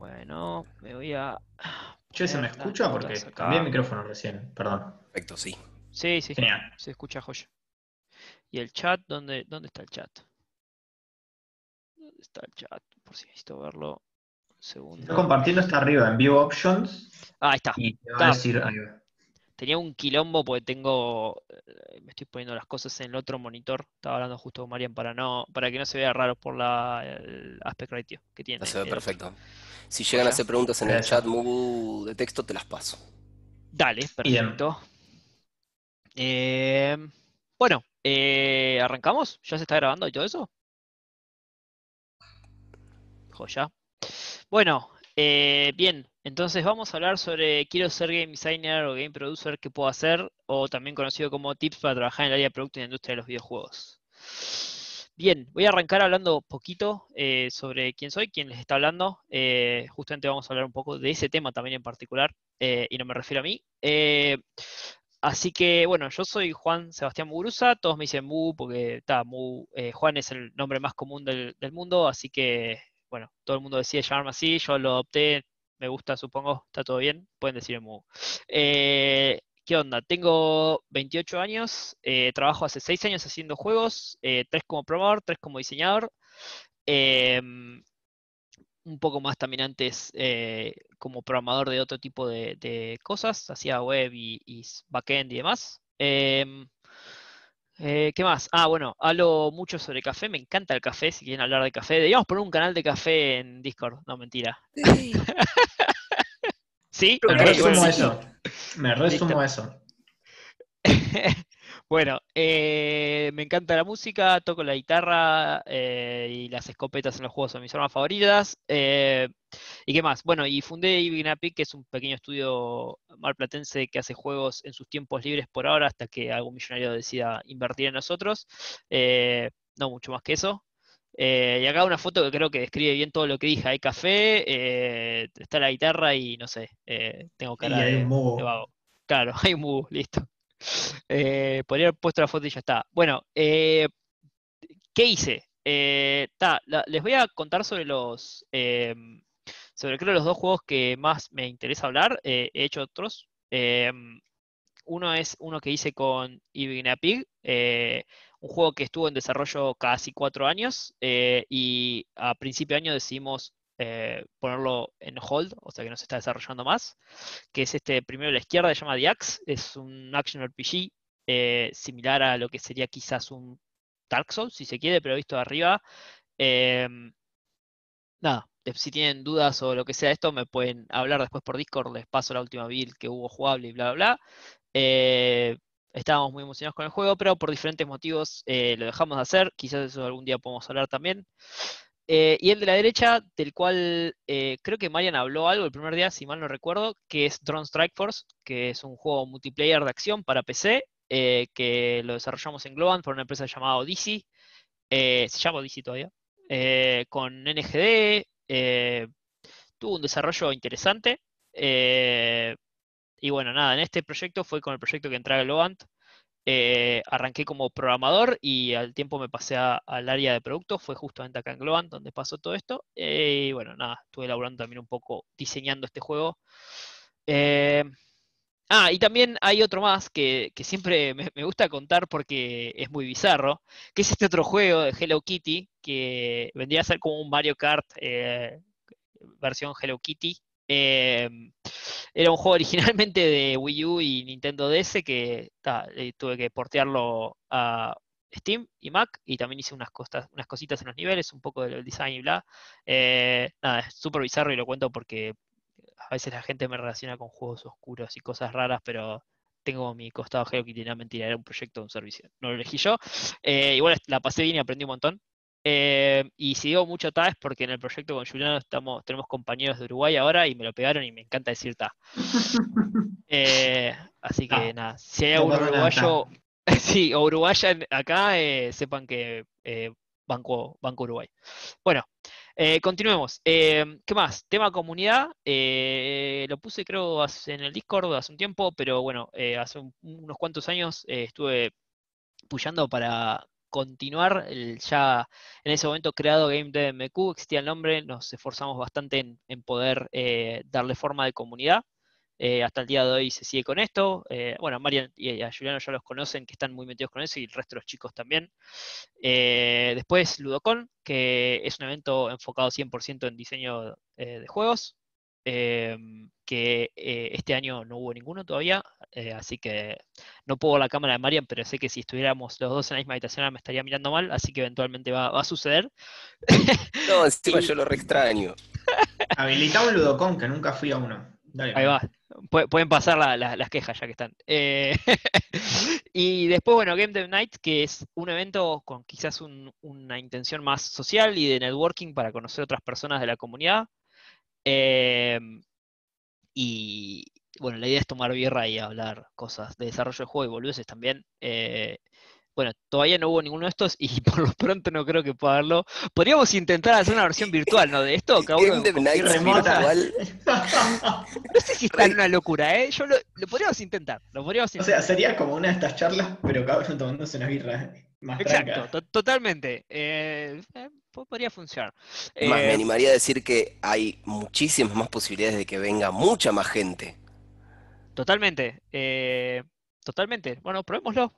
Bueno, me voy a Che, ¿se me poner las escucha? notas Porque cambié el acá. micrófono recién, perdón. Perfecto, sí. Sí, sí, Genial. se escucha joya. ¿Y el chat? ¿Dónde está el chat? ¿Dónde está el chat? Por si necesito verlo. Un Si estás segundo. compartiendo, está arriba en View Options Ah, ahí está. y te va a Está. decir ahí va. Tenía un quilombo porque tengo. Me estoy poniendo las cosas en el otro monitor. Estaba hablando justo con Marian para que no se vea raro por el aspect ratio que Ya tiene se ve el otro. perfecto. Si llegan a Joya. hacer preguntas en el chat Eso. Mugu de texto, te las paso. Dale, Bien. perfecto. Eh, bueno, ¿arrancamos? ¿Ya se está grabando y todo eso? Joya. Bueno, bien, entonces vamos a hablar sobre quiero ser game designer o game producer, qué puedo hacer, o también conocido como tips para trabajar en el área de producto y la industria de los videojuegos. Bien, voy a arrancar hablando poquito sobre quién soy, quién les está hablando. Justamente vamos a hablar un poco de ese tema también en particular, y no me refiero a mí. Así que, bueno, yo soy Juan Sebastián Muguruza, todos me dicen Mu porque Juan es el nombre más común del mundo, así que bueno, todo el mundo decide llamarme así, yo lo adopté, me gusta, supongo, está todo bien, pueden decirme Mu. ¿Qué onda? Tengo 28 años, trabajo hace 6 años haciendo juegos, 3 como programador, 3 como diseñador, un poco más también antes como programador de otro tipo de cosas, hacía web y backend y demás. ¿Qué más? Ah, bueno, hablo mucho sobre café, me encanta el café, si quieren hablar de café. Deberíamos poner un canal de café en Discord, no, mentira. Sí, ¿Sí? creo Me Ok, que bueno, resumo a listo. sí. eso. Me Listo. resumo a eso. Bueno, me encanta la música, toco la guitarra y las escopetas en los juegos son mis armas favoritas. ¿Y qué más? Bueno, y fundé Ibignapic, que es un pequeño estudio marplatense que hace juegos en sus tiempos libres por ahora, hasta que algún millonario decida invertir en nosotros. No mucho más que eso. Y acá una foto que creo que describe bien todo lo que dije. Hay café, está la guitarra y no sé, tengo Y cara hay un de Mugo. vago. Claro, hay un búho, listo. Podría haber puesto la foto y ya está. Bueno, ¿qué hice? Les voy a contar sobre sobre creo los dos juegos que más me interesa hablar. He hecho otros. Uno es uno que hice con Ivy Pig, un juego que estuvo en desarrollo casi 4 años y a principio de año decidimos ponerlo en hold, o sea que no se está desarrollando más, que es este primero a la izquierda, se llama The Axe, es un action RPG similar a lo que sería quizás un Dark Souls, si se quiere, pero visto de arriba. Eh, Nada, si tienen dudas o lo que sea de esto, me pueden hablar después por Discord, les paso la última build que hubo jugable y bla, bla, bla. Eh, Estábamos muy emocionados con el juego, pero por diferentes motivos lo dejamos de hacer. Quizás eso algún día podemos hablar también. Y el de la derecha, del cual creo que Marian habló algo el primer día, si mal no recuerdo, que es Drone Strike Force, que es un juego multiplayer de acción para PC, que lo desarrollamos en Globant por una empresa llamada Odyssey. Se llama Odyssey todavía. Con NGD, tuvo un desarrollo interesante. eh, y bueno, nada, en este proyecto fue con el proyecto que entré a Globant. Arranqué como programador y al tiempo me pasé al área de producto, fue justamente acá en Globant donde pasó todo esto. Y bueno, nada, estuve elaborando también un poco diseñando este juego. Eh, y también hay otro más que siempre me gusta contar porque es muy bizarro, que es este otro juego de Hello Kitty, que vendría a ser como un Mario Kart versión Hello Kitty. Eh, Era un juego originalmente de Wii U y Nintendo DS que tuve que portearlo a Steam y Mac y también hice unas cositas en los niveles, un poco del design y bla. Nada, es súper bizarro y lo cuento porque a veces la gente me relaciona con juegos oscuros y cosas raras, pero tengo mi costado Hello Kitty, no mentira, era un proyecto de un servicio, no lo elegí yo. Igual la pasé bien y aprendí un montón. Y si digo mucho ta es porque en el proyecto con Juliano tenemos compañeros de Uruguay ahora y me lo pegaron y me encanta decir ta. Así que Ah, nada, si hay no algún pasa nada, uruguayo, está. sí, o uruguaya acá, sepan que Banco Uruguay. Bueno, continuemos. ¿Qué más? Tema comunidad. Lo puse creo en el Discord hace un tiempo, pero bueno, hace unos cuantos años estuve pushando para continuar el ya en ese momento creado Game Dev MQ, existía el nombre, nos esforzamos bastante en poder darle forma de comunidad. Hasta el día de hoy se sigue con esto. Bueno, a Marian y a Juliano ya los conocen, que están muy metidos con eso, y el resto de los chicos también. Después Ludocon, que es un evento enfocado 100% en diseño de juegos, que este año no hubo ninguno todavía, así que no puedo ver la cámara de Marian, pero sé que si estuviéramos los dos en la misma habitación me estaría mirando mal, así que eventualmente va a suceder. No, encima Y yo lo re extraño. Habilita un Ludocon, que nunca fui a uno. Dale, ahí man. va. Pueden pasar las quejas ya que están. Y después, bueno, Game Dev Night, que es un evento con quizás una intención más social y de networking para conocer otras personas de la comunidad. Y bueno, la idea es tomar birra y hablar cosas de desarrollo de juego y boludeces también. Bueno, todavía no hubo ninguno de estos y por lo pronto no creo que pueda haberlo. Podríamos intentar hacer una versión virtual, ¿no? De esto, cada Game uno Dev con birra Nights en casa. Remota. virtual. No sé si está en Re- una locura, ¿eh? Lo podríamos intentar, lo podríamos O sea, intentar. sería como una de estas charlas, pero cada uno tomándose una birra más Exacto, tranca. totalmente. Podría funcionar. Es más, me Eh, animaría a decir que hay muchísimas más posibilidades de que venga mucha más gente. Totalmente. Totalmente. Bueno, probémoslo.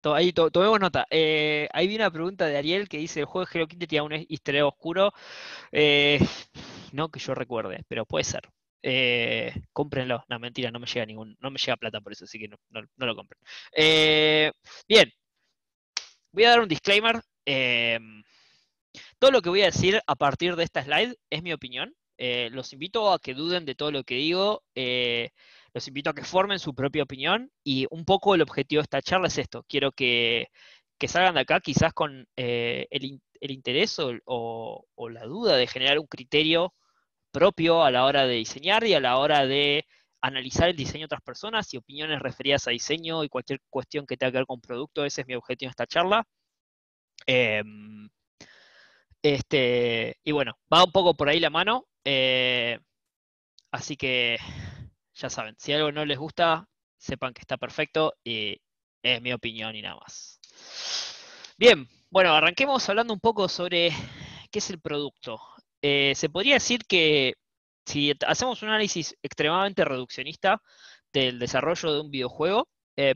Ahí tomemos nota. Ahí vi una pregunta de Ariel que dice: ¿el juego de Hello Kitty tiene un easter egg oscuro? Eh, no que yo recuerde, pero puede ser. Cómprenlo. No, mentira, no me llega plata por eso, así que no lo compren. Bien, voy a dar un disclaimer. Todo lo que voy a decir a partir de esta slide es mi opinión. Los invito a que duden de todo lo que digo. Los invito a que formen su propia opinión. Y un poco el objetivo de esta charla es esto. Quiero que salgan de acá quizás con el interés o la duda de generar un criterio propio a la hora de diseñar y a la hora de analizar el diseño de otras personas y opiniones referidas a diseño y cualquier cuestión que tenga que ver con producto. Ese es mi objetivo en esta charla. Y bueno, va un poco por ahí la mano. Así que ya saben, si algo no les gusta, sepan que está perfecto y es mi opinión y nada más. Bien, bueno, arranquemos hablando un poco sobre qué es el producto. Se podría decir que si hacemos un análisis extremadamente reduccionista del desarrollo de un videojuego,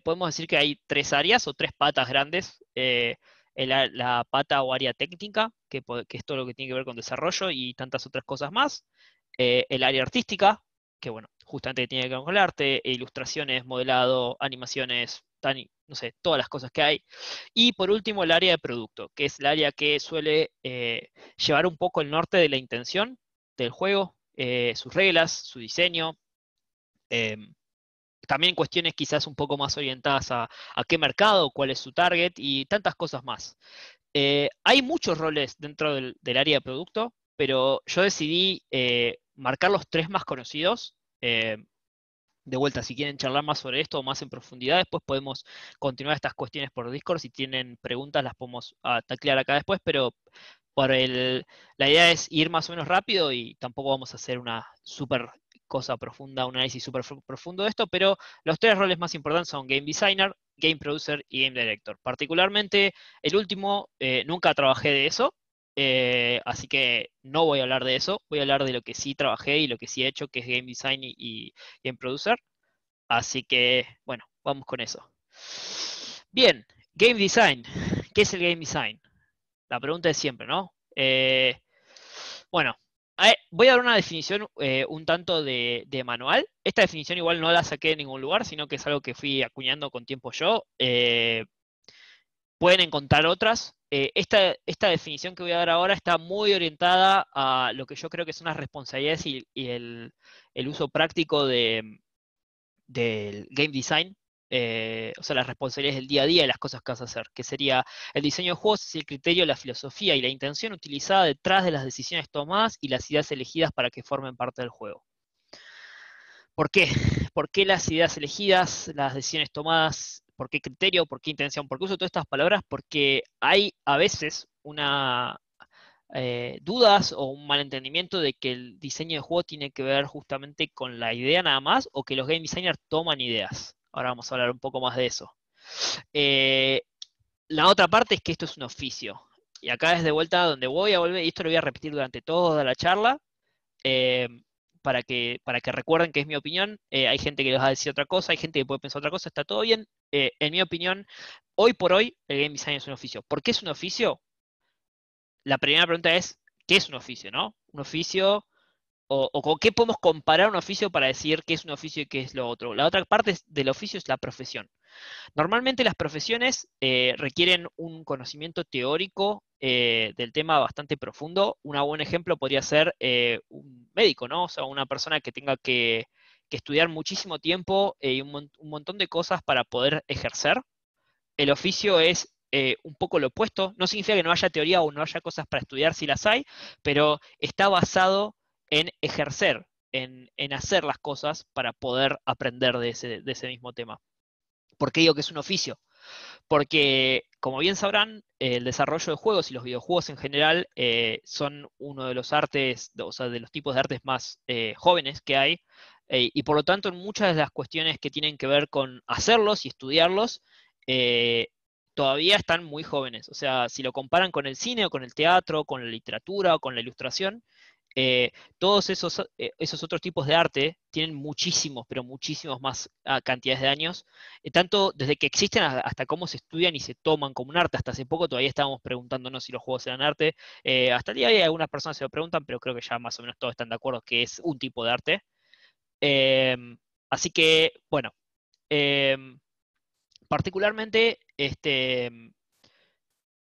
podemos decir que hay tres áreas o tres patas grandes. La pata o área técnica, que es todo lo que tiene que ver con desarrollo y tantas otras cosas más. El área artística, que bueno, justamente tiene que ver con el arte, ilustraciones, modelado, animaciones, no sé, todas las cosas que hay. Y por último, el área de producto, que es el área que suele llevar un poco el norte de la intención del juego, sus reglas, su diseño. eh, También cuestiones quizás un poco más orientadas a qué mercado, cuál es su target y tantas cosas más. Hay muchos roles dentro del área de producto, pero yo decidí marcar los tres más conocidos. De vuelta, si quieren charlar más sobre esto o más en profundidad, después podemos continuar estas cuestiones por Discord. Si tienen preguntas, las podemos taclear acá después, pero la idea es ir más o menos rápido y tampoco vamos a hacer una súper cosa profunda, un análisis súper profundo de esto, pero los tres roles más importantes son Game Designer, Game Producer y Game Director. Particularmente el último, nunca trabajé de eso, así que no voy a hablar de eso, voy a hablar de lo que sí trabajé y lo que sí he hecho, que es Game Design y Game Producer. Así que, bueno, vamos con eso. Bien, Game Design. ¿Qué es el Game Design? La pregunta es siempre, ¿no? Bueno, voy a dar una definición un tanto de manual. Esta definición igual no la saqué de ningún lugar, sino que es algo que fui acuñando con tiempo yo. Pueden encontrar otras. Esta definición que voy a dar ahora está muy orientada a lo que yo creo que son las responsabilidades y el uso práctico del game design, o sea, las responsabilidades del día a día y las cosas que vas a hacer, que sería el diseño de juegos, es el criterio, la filosofía y la intención utilizada detrás de las decisiones tomadas y las ideas elegidas para que formen parte del juego. ¿Por qué? ¿Por qué las ideas elegidas, las decisiones tomadas? ¿Por qué criterio? ¿Por qué intención? ¿Por qué uso todas estas palabras? Porque hay a veces dudas o un malentendimiento de que el diseño de juego tiene que ver justamente con la idea nada más o que los game designers toman ideas. Ahora vamos a hablar un poco más de eso. La otra parte es que esto es un oficio. Y acá es de vuelta donde voy a volver, y esto lo voy a repetir durante toda la charla, eh, para que recuerden que es mi opinión. Hay gente que les va a decir otra cosa, hay gente que puede pensar otra cosa, está todo bien. En mi opinión, hoy por hoy, el game design es un oficio. ¿Por qué es un oficio? La primera pregunta es, ¿qué es un oficio, no? Un oficio, o con qué podemos comparar un oficio para decir qué es un oficio y qué es lo otro. La otra parte del oficio es la profesión. Normalmente las profesiones requieren un conocimiento teórico del tema bastante profundo. Un buen ejemplo podría ser un médico, ¿no? O sea, una persona que tenga que estudiar muchísimo tiempo y un montón de cosas para poder ejercer. El oficio es un poco lo opuesto. No significa que no haya teoría o no haya cosas para estudiar si las hay, pero está basado en ejercer, en hacer las cosas para poder aprender de ese mismo tema. ¿Por qué digo que es un oficio? Porque, como bien sabrán, el desarrollo de juegos y los videojuegos en general son uno de los artes, o sea, de los tipos de artes más jóvenes que hay, y por lo tanto, en muchas de las cuestiones que tienen que ver con hacerlos y estudiarlos, eh, todavía están muy jóvenes. O sea, si lo comparan con el cine o con el teatro, con la literatura o con la ilustración, todos esos otros tipos de arte tienen muchísimos, pero muchísimos más cantidades de años, tanto desde que existen hasta cómo se estudian y se toman como un arte. Hasta hace poco todavía estábamos preguntándonos si los juegos eran arte. Hasta el día de hoy algunas personas se lo preguntan, pero creo que ya más o menos todos están de acuerdo que es un tipo de arte. Eh, Así que, bueno, eh, particularmente,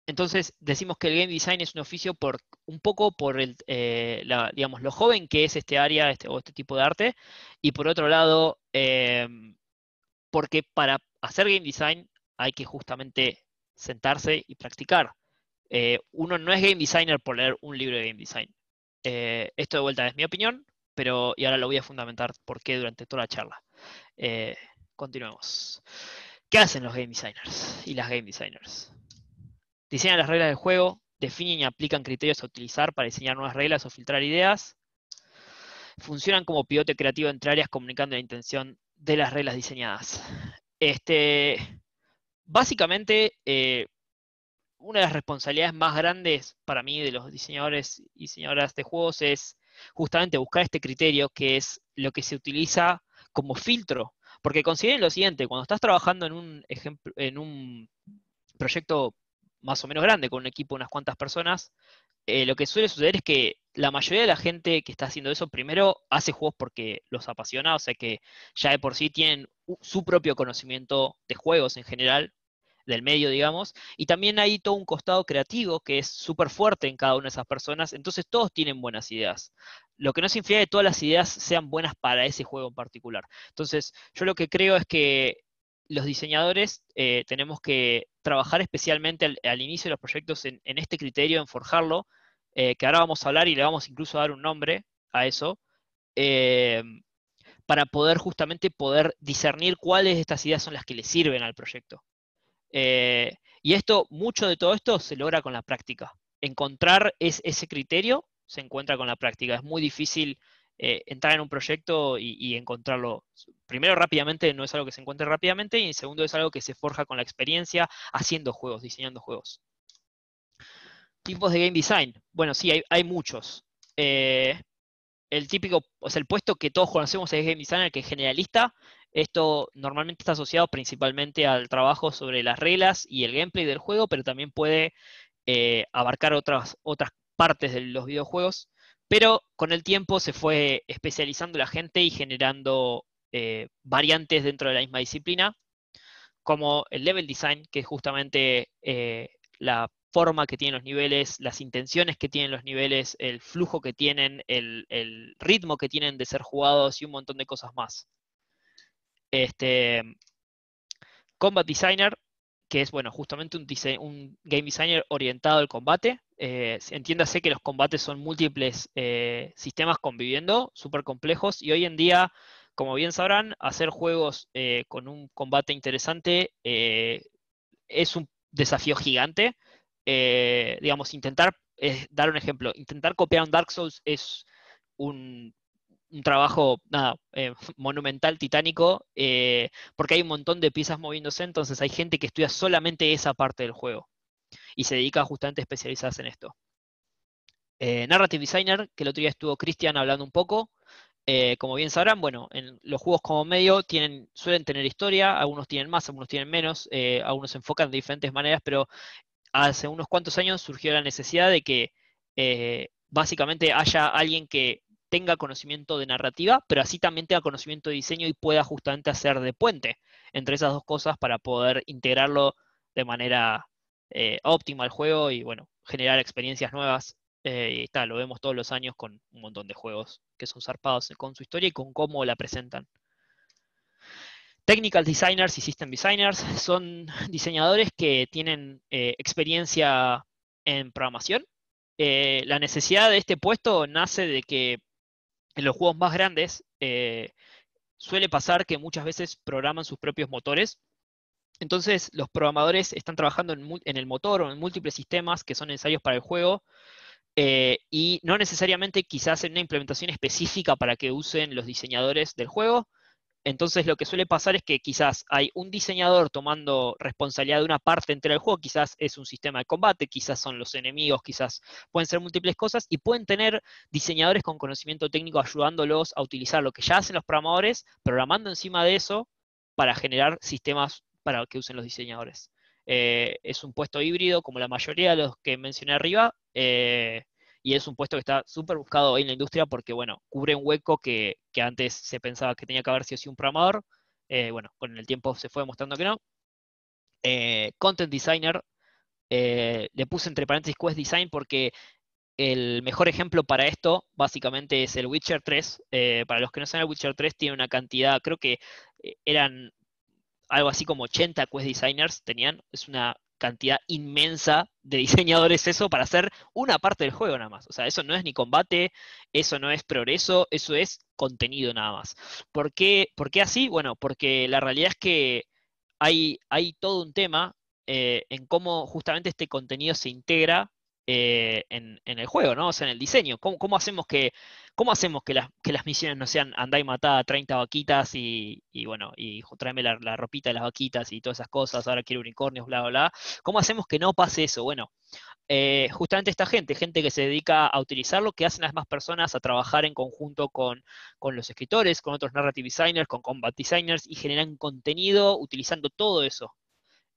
entonces decimos que el game design es un oficio por un poco por digamos, lo joven que es este área o este tipo de arte, y por otro lado, porque para hacer game design hay que justamente sentarse y practicar. Uno no es game designer por leer un libro de game design. Esto de vuelta es mi opinión, y ahora lo voy a fundamentar por qué durante toda la charla. Eh, Continuemos. ¿Qué hacen los game designers y las game designers? Diseñan las reglas del juego, definen y aplican criterios a utilizar para diseñar nuevas reglas o filtrar ideas. Funcionan como pivote creativo entre áreas comunicando la intención de las reglas diseñadas. Básicamente, una de las responsabilidades más grandes para mí de los diseñadores y diseñadoras de juegos es justamente buscar este criterio que es lo que se utiliza como filtro. Porque consideren lo siguiente, cuando estás trabajando en un proyecto más o menos grande, con un equipo de unas cuantas personas, lo que suele suceder es que la mayoría de la gente que está haciendo eso primero hace juegos porque los apasiona, o sea que ya de por sí tienen su propio conocimiento de juegos en general, del medio, digamos, y también hay todo un costado creativo que es súper fuerte en cada una de esas personas, entonces todos tienen buenas ideas. Lo que no significa que todas las ideas sean buenas para ese juego en particular. Entonces, yo lo que creo es que los diseñadores tenemos que trabajar especialmente al inicio de los proyectos en este criterio, en forjarlo, que ahora vamos a hablar y le vamos incluso a dar un nombre a eso, eh, para poder justamente poder discernir cuáles de estas ideas son las que le sirven al proyecto. Y mucho de todo esto se logra con la práctica. Encontrar ese criterio se encuentra con la práctica. Es muy difícil entrar en un proyecto y encontrarlo. Primero, rápidamente, no es algo que se encuentre rápidamente, y en segundo, es algo que se forja con la experiencia haciendo juegos, diseñando juegos. Tipos de game design. Bueno, sí, hay muchos. El típico, o sea, el puesto que todos conocemos es game designer, que es generalista. Esto normalmente está asociado principalmente al trabajo sobre las reglas y el gameplay del juego, pero también puede abarcar otras partes de los videojuegos. Pero con el tiempo se fue especializando la gente y generando variantes dentro de la misma disciplina, como el level design, que es justamente la forma que tienen los niveles, las intenciones que tienen los niveles, el flujo que tienen, el ritmo que tienen de ser jugados y un montón de cosas más. Combat designer, que es, bueno, justamente un game designer orientado al combate. Entiéndase que los combates son múltiples sistemas conviviendo, súper complejos, y hoy en día, como bien sabrán, hacer juegos con un combate interesante es un desafío gigante. Digamos, dar un ejemplo, intentar copiar un Dark Souls es un un trabajo, nada, monumental, titánico, porque hay un montón de piezas moviéndose, entonces hay gente que estudia solamente esa parte del juego y se dedica justamente a especializarse en esto. Narrative Designer, que el otro día estuvo Cristian hablando un poco. Como bien sabrán, bueno, en los juegos como medio suelen tener historia, algunos tienen más, algunos tienen menos, algunos se enfocan de diferentes maneras, pero hace unos cuantos años surgió la necesidad de que básicamente haya alguien que tenga conocimiento de narrativa, pero así también tenga conocimiento de diseño y pueda justamente hacer de puente entre esas dos cosas para poder integrarlo de manera óptima al juego y, bueno, generar experiencias nuevas. Y está, lo vemos todos los años con un montón de juegos que son zarpados con su historia y con cómo la presentan. Technical designers y system designers son diseñadores que tienen experiencia en programación. La necesidad de este puesto nace de que en los juegos más grandes suele pasar que muchas veces programan sus propios motores. Entonces los programadores están trabajando en el motor o en múltiples sistemas que son necesarios para el juego y no necesariamente quizás en una implementación específica para que usen los diseñadores del juego. Entonces lo que suele pasar es que quizás hay un diseñador tomando responsabilidad de una parte entera del juego, quizás es un sistema de combate, quizás son los enemigos, quizás pueden ser múltiples cosas, y pueden tener diseñadores con conocimiento técnico ayudándolos a utilizar lo que ya hacen los programadores, programando encima de eso para generar sistemas para que usen los diseñadores. Es un puesto híbrido, como la mayoría de los que mencioné arriba, y es un puesto que está súper buscado hoy en la industria porque, bueno, cubre un hueco que antes se pensaba que tenía que haber sido un programador. Bueno, con el tiempo se fue demostrando que no. Content Designer, le puse entre paréntesis Quest Design porque el mejor ejemplo para esto básicamente es el Witcher 3. Para los que no saben, el Witcher 3 tiene una cantidad, creo que eran algo así como 80 quest designers tenían, es una cantidad inmensa de diseñadores eso para hacer una parte del juego nada más. O sea, eso no es ni combate, eso no es progreso, eso es contenido nada más. ¿Por qué así? Bueno, porque la realidad es que hay todo un tema en cómo justamente este contenido se integra en el juego, ¿no? O sea, en el diseño. ¿Cómo hacemos que las misiones no sean andá y matá a 30 vaquitas y bueno, y tráeme la ropita de las vaquitas y todas esas cosas, ahora quiero unicornios, bla, bla, bla? ¿Cómo hacemos que no pase eso? Bueno, justamente esta gente que se dedica a utilizar lo que hacen las demás personas, a trabajar en conjunto con los escritores, con otros narrative designers, con combat designers, y generan contenido utilizando todo eso.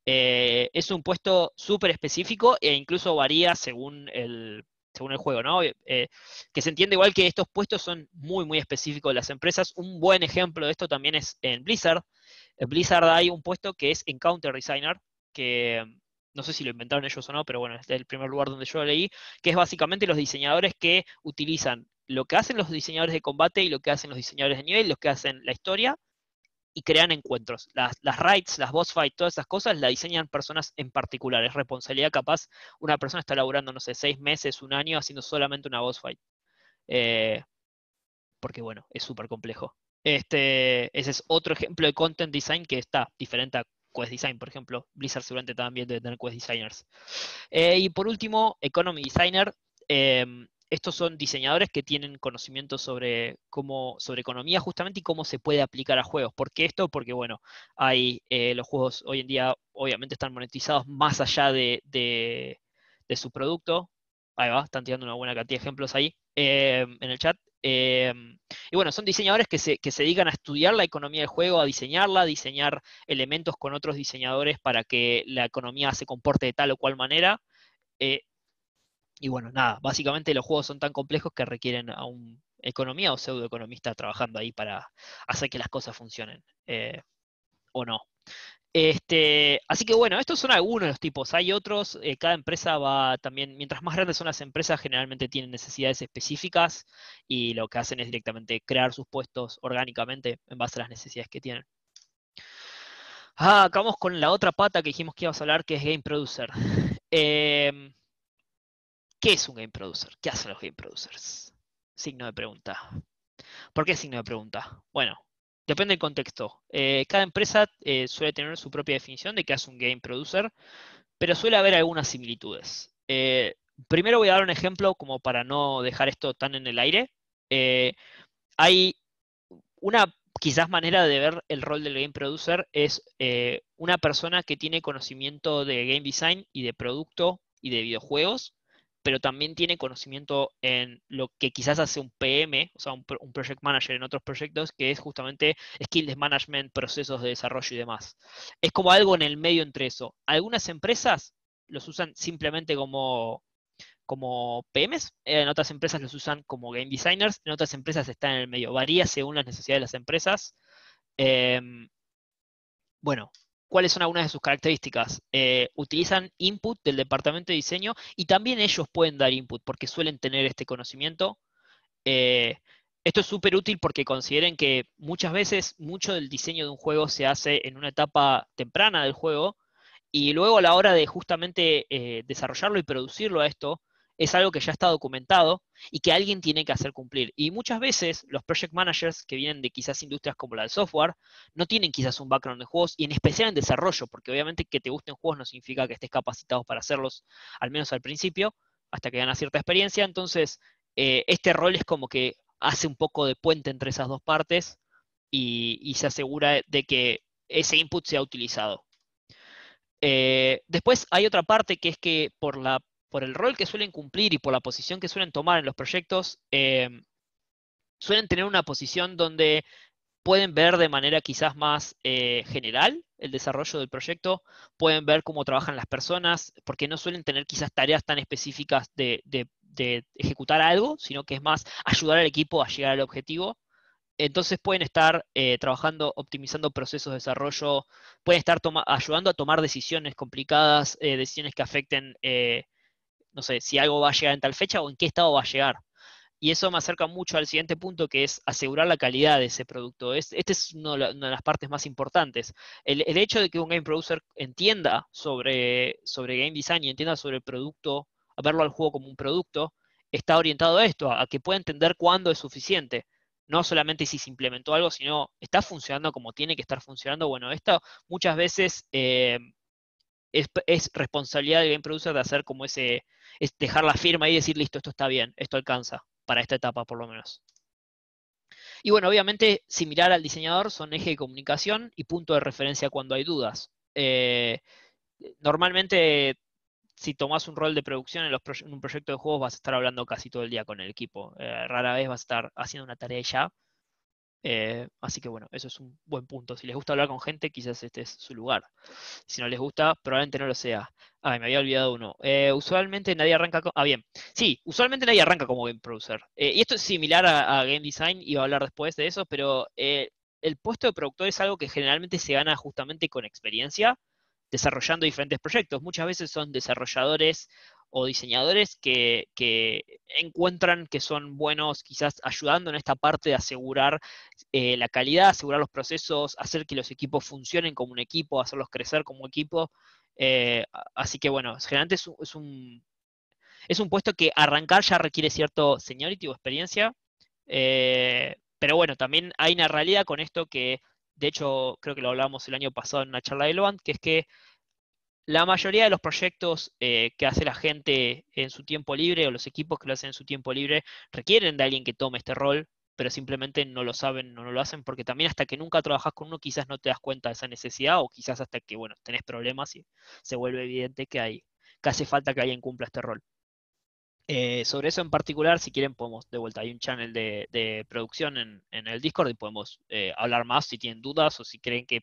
Es un puesto súper específico e incluso varía según el juego, ¿no? Que se entiende igual que estos puestos son muy, muy específicos de las empresas. Un buen ejemplo de esto también es en Blizzard. En Blizzard hay un puesto que es Encounter Designer, que no sé si lo inventaron ellos o no, pero bueno, es el primer lugar donde yo lo leí, que es básicamente los diseñadores que utilizan lo que hacen los diseñadores de combate y lo que hacen los diseñadores de nivel, los que hacen la historia, y crean encuentros. Las raids, las boss fights, todas esas cosas la diseñan personas en particular. Es responsabilidad capaz, una persona está laburando, no sé, 6 meses, un año haciendo solamente una boss fight. Eh, porque bueno, es súper complejo. Ese es otro ejemplo de content design que está diferente a Quest Design, por ejemplo. Blizzard seguramente también debe tener Quest Designers. Y por último, Economy Designer. Estos son diseñadores que tienen conocimiento sobre economía justamente y cómo se puede aplicar a juegos. ¿Por qué esto? Porque bueno, los juegos hoy en día obviamente están monetizados más allá de su producto. Ahí va, están tirando una buena cantidad de ejemplos ahí en el chat. Y bueno, son diseñadores que se dedican a estudiar la economía del juego, a diseñarla, a diseñar elementos con otros diseñadores para que la economía se comporte de tal o cual manera. Eh, y bueno, nada, básicamente los juegos son tan complejos que requieren a un economía o pseudoeconomista trabajando ahí para hacer que las cosas funcionen, o no. Así que bueno, estos son algunos de los tipos. Hay otros, cada empresa va también, mientras más grandes son las empresas, generalmente tienen necesidades específicas y lo que hacen es directamente crear sus puestos orgánicamente en base a las necesidades que tienen. Acabamos con la otra pata que dijimos que íbamos a hablar, que es Game Producer. ¿Qué es un Game Producer? ¿Qué hacen los Game Producers? Signo de pregunta. ¿Por qué signo de pregunta? Bueno, depende del contexto. Cada empresa suele tener su propia definición de qué hace un Game Producer, pero suele haber algunas similitudes. Primero voy a dar un ejemplo como para no dejar esto tan en el aire. hay una quizás manera de ver el rol del game producer es una persona que tiene conocimiento de game design y de producto y de videojuegos, pero también tiene conocimiento en lo que quizás hace un PM, o sea, un project manager en otros proyectos, que es justamente skills de management, procesos de desarrollo y demás. Es como algo en el medio entre eso. Algunas empresas los usan simplemente como PMs, en otras empresas los usan como game designers, en otras empresas están en el medio. Varía según las necesidades de las empresas. Bueno, ¿cuáles son algunas de sus características? Utilizan input del departamento de diseño y también ellos pueden dar input porque suelen tener este conocimiento. Eh, Esto es súper útil porque consideren que muchas veces mucho del diseño de un juego se hace en una etapa temprana del juego y luego a la hora de justamente desarrollarlo y producirlo a esto, es algo que ya está documentado y que alguien tiene que hacer cumplir. Y muchas veces los project managers que vienen de quizás industrias como la del software, no tienen quizás un background de juegos y en especial en desarrollo, porque obviamente que te gusten juegos no significa que estés capacitado para hacerlos, al menos al principio, hasta que ganas cierta experiencia. Entonces, este rol es como que hace un poco de puente entre esas dos partes y se asegura de que ese input sea utilizado. Después hay otra parte que es que por el rol que suelen cumplir y por la posición que suelen tomar en los proyectos, suelen tener una posición donde pueden ver de manera quizás más general el desarrollo del proyecto, pueden ver cómo trabajan las personas, porque no suelen tener quizás tareas tan específicas de ejecutar algo, sino que es más ayudar al equipo a llegar al objetivo. Entonces pueden estar trabajando, optimizando procesos de desarrollo, pueden estar ayudando a tomar decisiones complicadas, decisiones que afecten, no sé, si algo va a llegar en tal fecha o en qué estado va a llegar. Y eso me acerca mucho al siguiente punto, que es asegurar la calidad de ese producto. Este es una de las partes más importantes. El hecho de que un game producer entienda sobre game design y entienda sobre el producto, a verlo al juego como un producto, está orientado a esto, a que pueda entender cuándo es suficiente. No solamente si se implementó algo, sino está funcionando como tiene que estar funcionando. Bueno, esto muchas veces es responsabilidad del game producer de hacer como es dejar la firma y decir, listo, esto está bien, esto alcanza, para esta etapa por lo menos. Y bueno, obviamente, similar al diseñador, son eje de comunicación y punto de referencia cuando hay dudas. Normalmente, si tomás un rol de producción en un proyecto de juegos, vas a estar hablando casi todo el día con el equipo. Rara vez vas a estar haciendo una tarea y ya. Así que bueno, eso es un buen punto. Si les gusta hablar con gente, quizás este es su lugar. Si no les gusta, probablemente no lo sea. Ay, me había olvidado uno. Usualmente nadie arranca con... Ah, bien. Sí, usualmente nadie arranca como game producer. Y esto es similar a game design, iba a hablar después de eso, pero el puesto de productor es algo que generalmente se gana justamente con experiencia, desarrollando diferentes proyectos. Muchas veces son desarrolladores o diseñadores que encuentran que son buenos quizás ayudando en esta parte de asegurar la calidad, asegurar los procesos, hacer que los equipos funcionen como un equipo, hacerlos crecer como equipo. Así que bueno, generalmente es un puesto que arrancar ya requiere cierto seniority o experiencia, pero bueno, también hay una realidad con esto que, de hecho, creo que lo hablábamos el año pasado en una charla de Loan, que es que la mayoría de los proyectos que hace la gente en su tiempo libre o los equipos que lo hacen en su tiempo libre requieren de alguien que tome este rol, pero simplemente no lo saben o no lo hacen porque también hasta que nunca trabajas con uno quizás no te das cuenta de esa necesidad o quizás hasta que, bueno, tenés problemas y se vuelve evidente que hace falta que alguien cumpla este rol. Sobre eso en particular, si quieren, podemos, de vuelta, hay un channel de producción en el Discord y podemos hablar más si tienen dudas o si creen que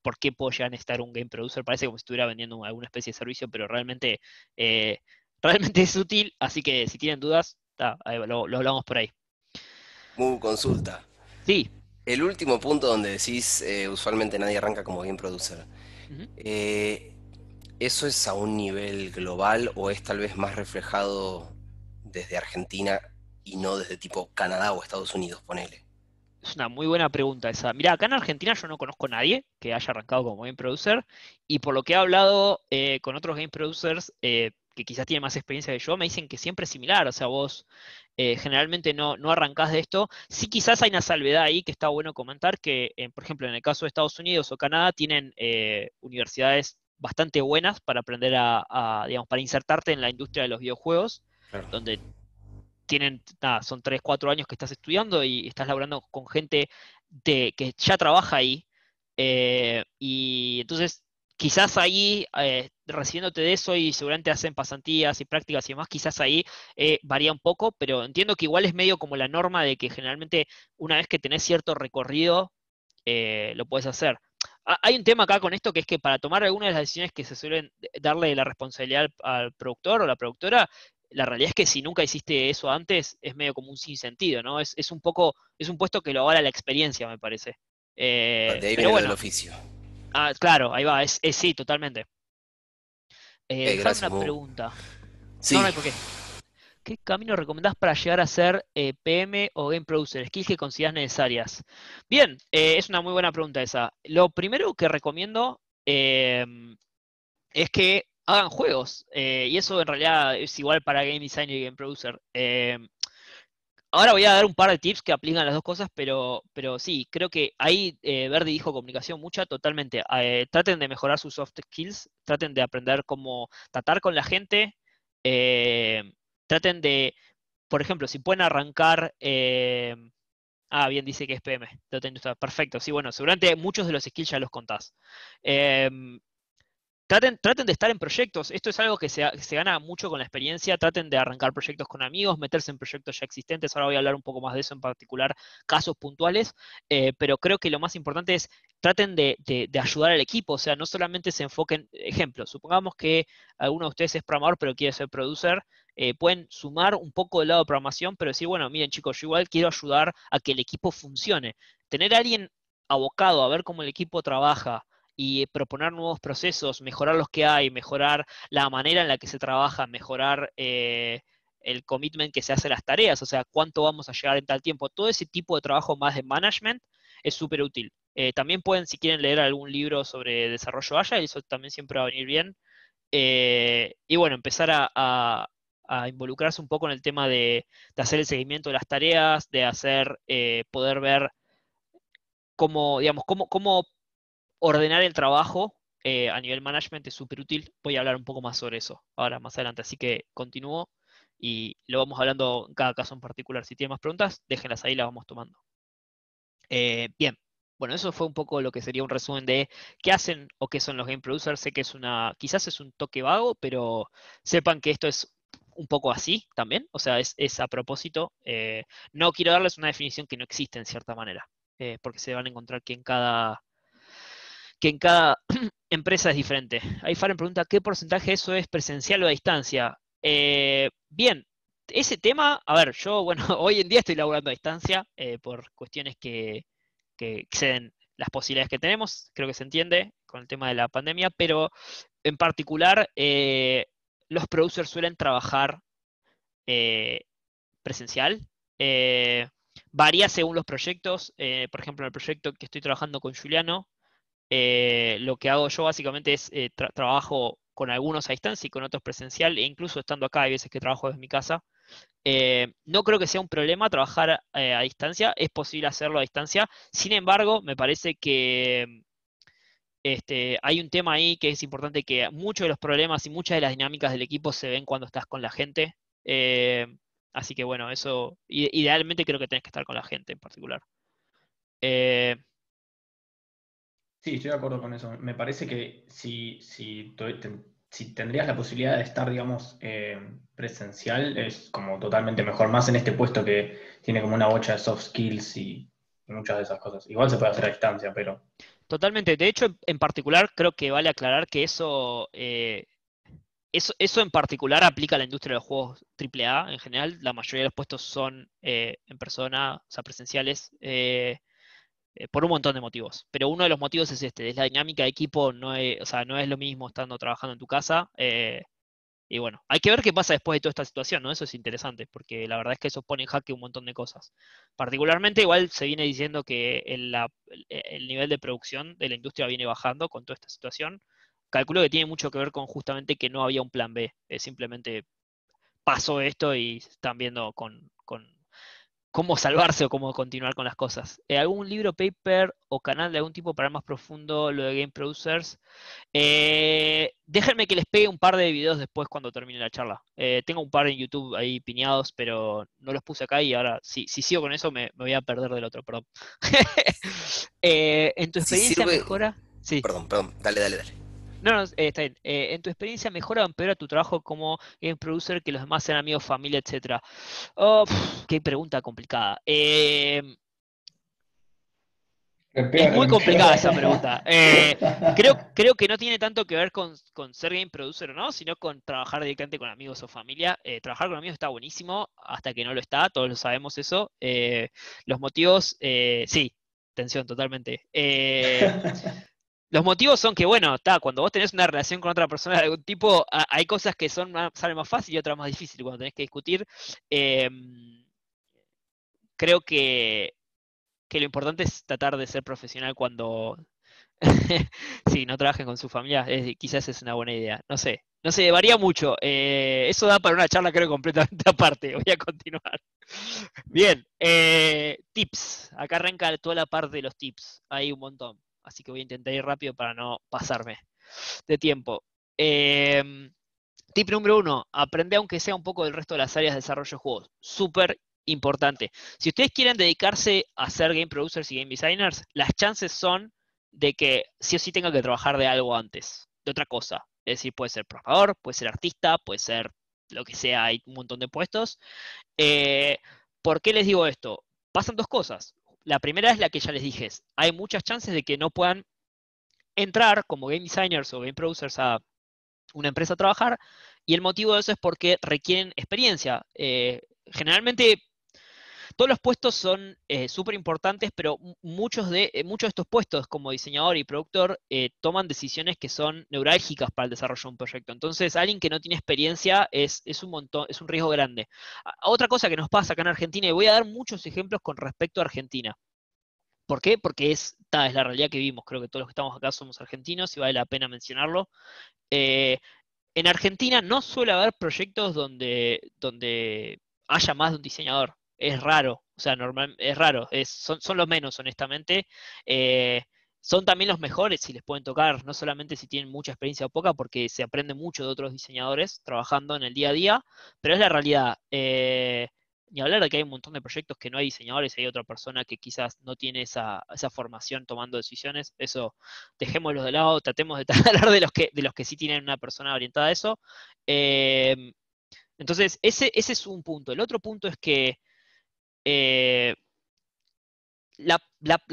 por qué puedo llegar a necesitar un game producer. Parece como si estuviera vendiendo alguna especie de servicio, pero eh, realmente es útil, así que si tienen dudas, ahí lo hablamos por ahí. Muy consulta. Sí. El último punto donde decís, usualmente nadie arranca como game producer. Ujú. Eh, ¿Eso es a un nivel global o es tal vez más reflejado desde Argentina y no desde tipo Canadá o Estados Unidos, ponele? Es una muy buena pregunta esa. Mira, acá en Argentina yo no conozco a nadie que haya arrancado como game producer y por lo que he hablado con otros game producers que quizás tienen más experiencia que yo, me dicen que siempre es similar. O sea, vos generalmente no arrancás de esto. Sí, quizás hay una salvedad ahí que está bueno comentar que, por ejemplo, en el caso de Estados Unidos o Canadá tienen universidades bastante buenas para aprender digamos, para insertarte en la industria de los videojuegos, Claro. donde nada, son 3, 4 años que estás estudiando y estás laburando con gente que ya trabaja ahí. Y entonces, quizás ahí, recibiéndote de eso y seguramente hacen pasantías y prácticas y demás, quizás ahí varía un poco, pero entiendo que igual es medio como la norma de que generalmente una vez que tenés cierto recorrido, lo puedes hacer. Hay un tema acá con esto que es que para tomar algunas de las decisiones que se suelen darle la responsabilidad al productor o la productora, la realidad es que si nunca hiciste eso antes, es medio como un sinsentido, ¿no? Es un poco, es un puesto que lo avala la experiencia, me parece. De ahí Pero viene lo del bueno, oficio. claro, ahí va, sí, totalmente. Déjame Gracias, una Mu. pregunta. No, no Sí, hay por qué. ¿Qué camino recomendás para llegar a ser PM o Game Producer? Skills que consideras necesarias. Bien, es una muy buena pregunta esa. Lo primero que recomiendo es que hagan juegos. Y eso en realidad es igual para Game Designer y Game Producer. Ahora voy a dar un par de tips que aplican las dos cosas, pero sí, creo que ahí Verdi dijo comunicación mucha, totalmente. Traten de mejorar sus soft skills, traten de aprender cómo tratar con la gente, eh, traten de, por ejemplo, si pueden arrancar, bien, dice que es PM, perfecto, sí, bueno, seguramente muchos de los skills ya los contás. Em, traten de estar en proyectos. Esto es algo que se gana mucho con la experiencia. Traten de arrancar proyectos con amigos, meterse en proyectos ya existentes. Ahora voy a hablar un poco más de eso en particular, casos puntuales. Pero creo que lo más importante es traten de ayudar al equipo. O sea, no solamente se enfoquen. Ejemplo, supongamos que alguno de ustedes es programador pero quiere ser producer. Pueden sumar un poco del lado de programación, pero decir, bueno, miren chicos, yo igual quiero ayudar a que el equipo funcione. Tener a alguien abocado a ver cómo el equipo trabaja y proponer nuevos procesos, mejorar los que hay, mejorar la manera en la que se trabaja, mejorar el commitment que se hace a las tareas, o sea, cuánto vamos a llegar en tal tiempo. Todo ese tipo de trabajo más de management es súper útil. También pueden, si quieren, leer algún libro sobre desarrollo Agile, eso también siempre va a venir bien. Y bueno, empezar a involucrarse un poco en el tema de hacer el seguimiento de las tareas, de hacer, poder ver cómo, digamos, cómo ordenar el trabajo a nivel management es súper útil. Voy a hablar un poco más sobre eso ahora más adelante. Así que continúo y lo vamos hablando en cada caso en particular. Si tienen más preguntas, déjenlas ahí, las vamos tomando. Bien. Bueno, eso fue un poco lo que sería un resumen de qué hacen o qué son los game producers. Sé que quizás es un toque vago, pero sepan que esto es un poco así también. O sea, es a propósito. No quiero darles una definición que no existe en cierta manera, porque se van a encontrar que en cada empresa es diferente. Ahí Faren pregunta, ¿qué porcentaje de eso es presencial o a distancia? Bien, ese tema, a ver, yo, bueno, hoy en día estoy laburando a distancia por cuestiones que exceden las posibilidades que tenemos, creo que se entiende con el tema de la pandemia, pero en particular los producers suelen trabajar eh, presencial. Eh, Varía según los proyectos. Por ejemplo, en el proyecto que estoy trabajando con Juliano, lo que hago yo básicamente es trabajo con algunos a distancia y con otros presencial, e incluso estando acá hay veces que trabajo desde mi casa. No creo que sea un problema trabajar a distancia, es posible hacerlo a distancia. Sin embargo, me parece que hay un tema ahí que es importante, que muchos de los problemas y muchas de las dinámicas del equipo se ven cuando estás con la gente. Así que bueno, eso idealmente creo que tenés que estar con la gente en particular. Eh, Sí, estoy de acuerdo con eso. Me parece que si tendrías la posibilidad de estar, digamos, presencial, es como totalmente mejor, más en este puesto que tiene como una bocha de soft skills y muchas de esas cosas. Igual se puede hacer a distancia, pero Totalmente. De hecho, en particular, creo que vale aclarar que eso en particular aplica a la industria de los juegos AAA en general. La mayoría de los puestos son en persona, o sea, presenciales, por un montón de motivos. Pero uno de los motivos es este, es la dinámica de equipo, o sea, no es lo mismo estando trabajando en tu casa. Y bueno, hay que ver qué pasa después de toda esta situación, ¿no? Eso es interesante, porque la verdad es que eso pone en jaque un montón de cosas. Particularmente, igual se viene diciendo que el nivel de producción de la industria viene bajando con toda esta situación. Calculo que tiene mucho que ver con justamente que no había un plan B. Simplemente pasó esto y están viendo con cómo salvarse o cómo continuar con las cosas. ¿Algún libro, paper o canal de algún tipo para más profundo lo de Game Producers? Déjenme que les pegue un par de videos después cuando termine la charla. Tengo un par en YouTube ahí piñados, pero no los puse acá y ahora si sigo con eso me voy a perder del otro, perdón. ¿En tu Si experiencia sirve. mejora? Sí. Perdón, dale. No, no, está bien. ¿En tu experiencia mejora o empeora tu trabajo como game producer que los demás sean amigos, familia, etcétera? Oh, qué pregunta complicada. Es muy complicada esa pregunta. Creo que no tiene tanto que ver con ser game producer o no, sino con trabajar directamente con amigos o familia. Trabajar con amigos está buenísimo, hasta que no lo está, todos lo sabemos eso. Los motivos, sí, tensión totalmente. Los motivos son que, bueno, cuando vos tenés una relación con otra persona de algún tipo, hay cosas que salen más fácil y otras más difíciles cuando tenés que discutir. Creo que lo importante es tratar de ser profesional cuando sí, no trabajen con su familia, quizás es una buena idea. No sé, varía mucho. Eso da para una charla creo completamente aparte. Voy a continuar. Bien, tips. Acá arranca toda la parte de los tips. Hay un montón. Así que voy a intentar ir rápido para no pasarme de tiempo. Tip número 1, aprende aunque sea un poco del resto de las áreas de desarrollo de juegos. Súper importante. Si ustedes quieren dedicarse a ser game producers y game designers, las chances son de que sí o sí tengan que trabajar de algo antes, de otra cosa. Es decir, puede ser programador, puede ser artista, puede ser lo que sea, hay un montón de puestos. Eh, ¿Por qué les digo esto? Pasan dos cosas. La primera es la que ya les dije, hay muchas chances de que no puedan entrar como game designers o game producers a una empresa a trabajar, y el motivo de eso es porque requieren experiencia. Generalmente todos los puestos son súper importantes, pero muchos de estos puestos como diseñador y productor toman decisiones que son neurálgicas para el desarrollo de un proyecto. Entonces, alguien que no tiene experiencia es un montón, es un riesgo grande. Otra cosa que nos pasa acá en Argentina, y voy a dar muchos ejemplos con respecto a Argentina. ¿Por qué? Porque es la realidad que vivimos. Creo que todos los que estamos acá somos argentinos y vale la pena mencionarlo. Eh, en Argentina no suele haber proyectos donde haya más de un diseñador. Es raro, o sea, es raro. Son los menos, honestamente. Eh, Son también los mejores si les pueden tocar, no solamente si tienen mucha experiencia o poca, porque se aprende mucho de otros diseñadores trabajando en el día a día, pero es la realidad. Ni hablar de que hay un montón de proyectos que no hay diseñadores, hay otra persona que quizás no tiene esa formación tomando decisiones. Eso dejémoslo de lado, tratemos de hablar de los que sí tienen una persona orientada a eso. Eh, entonces, ese es un punto. El otro punto es que eh, la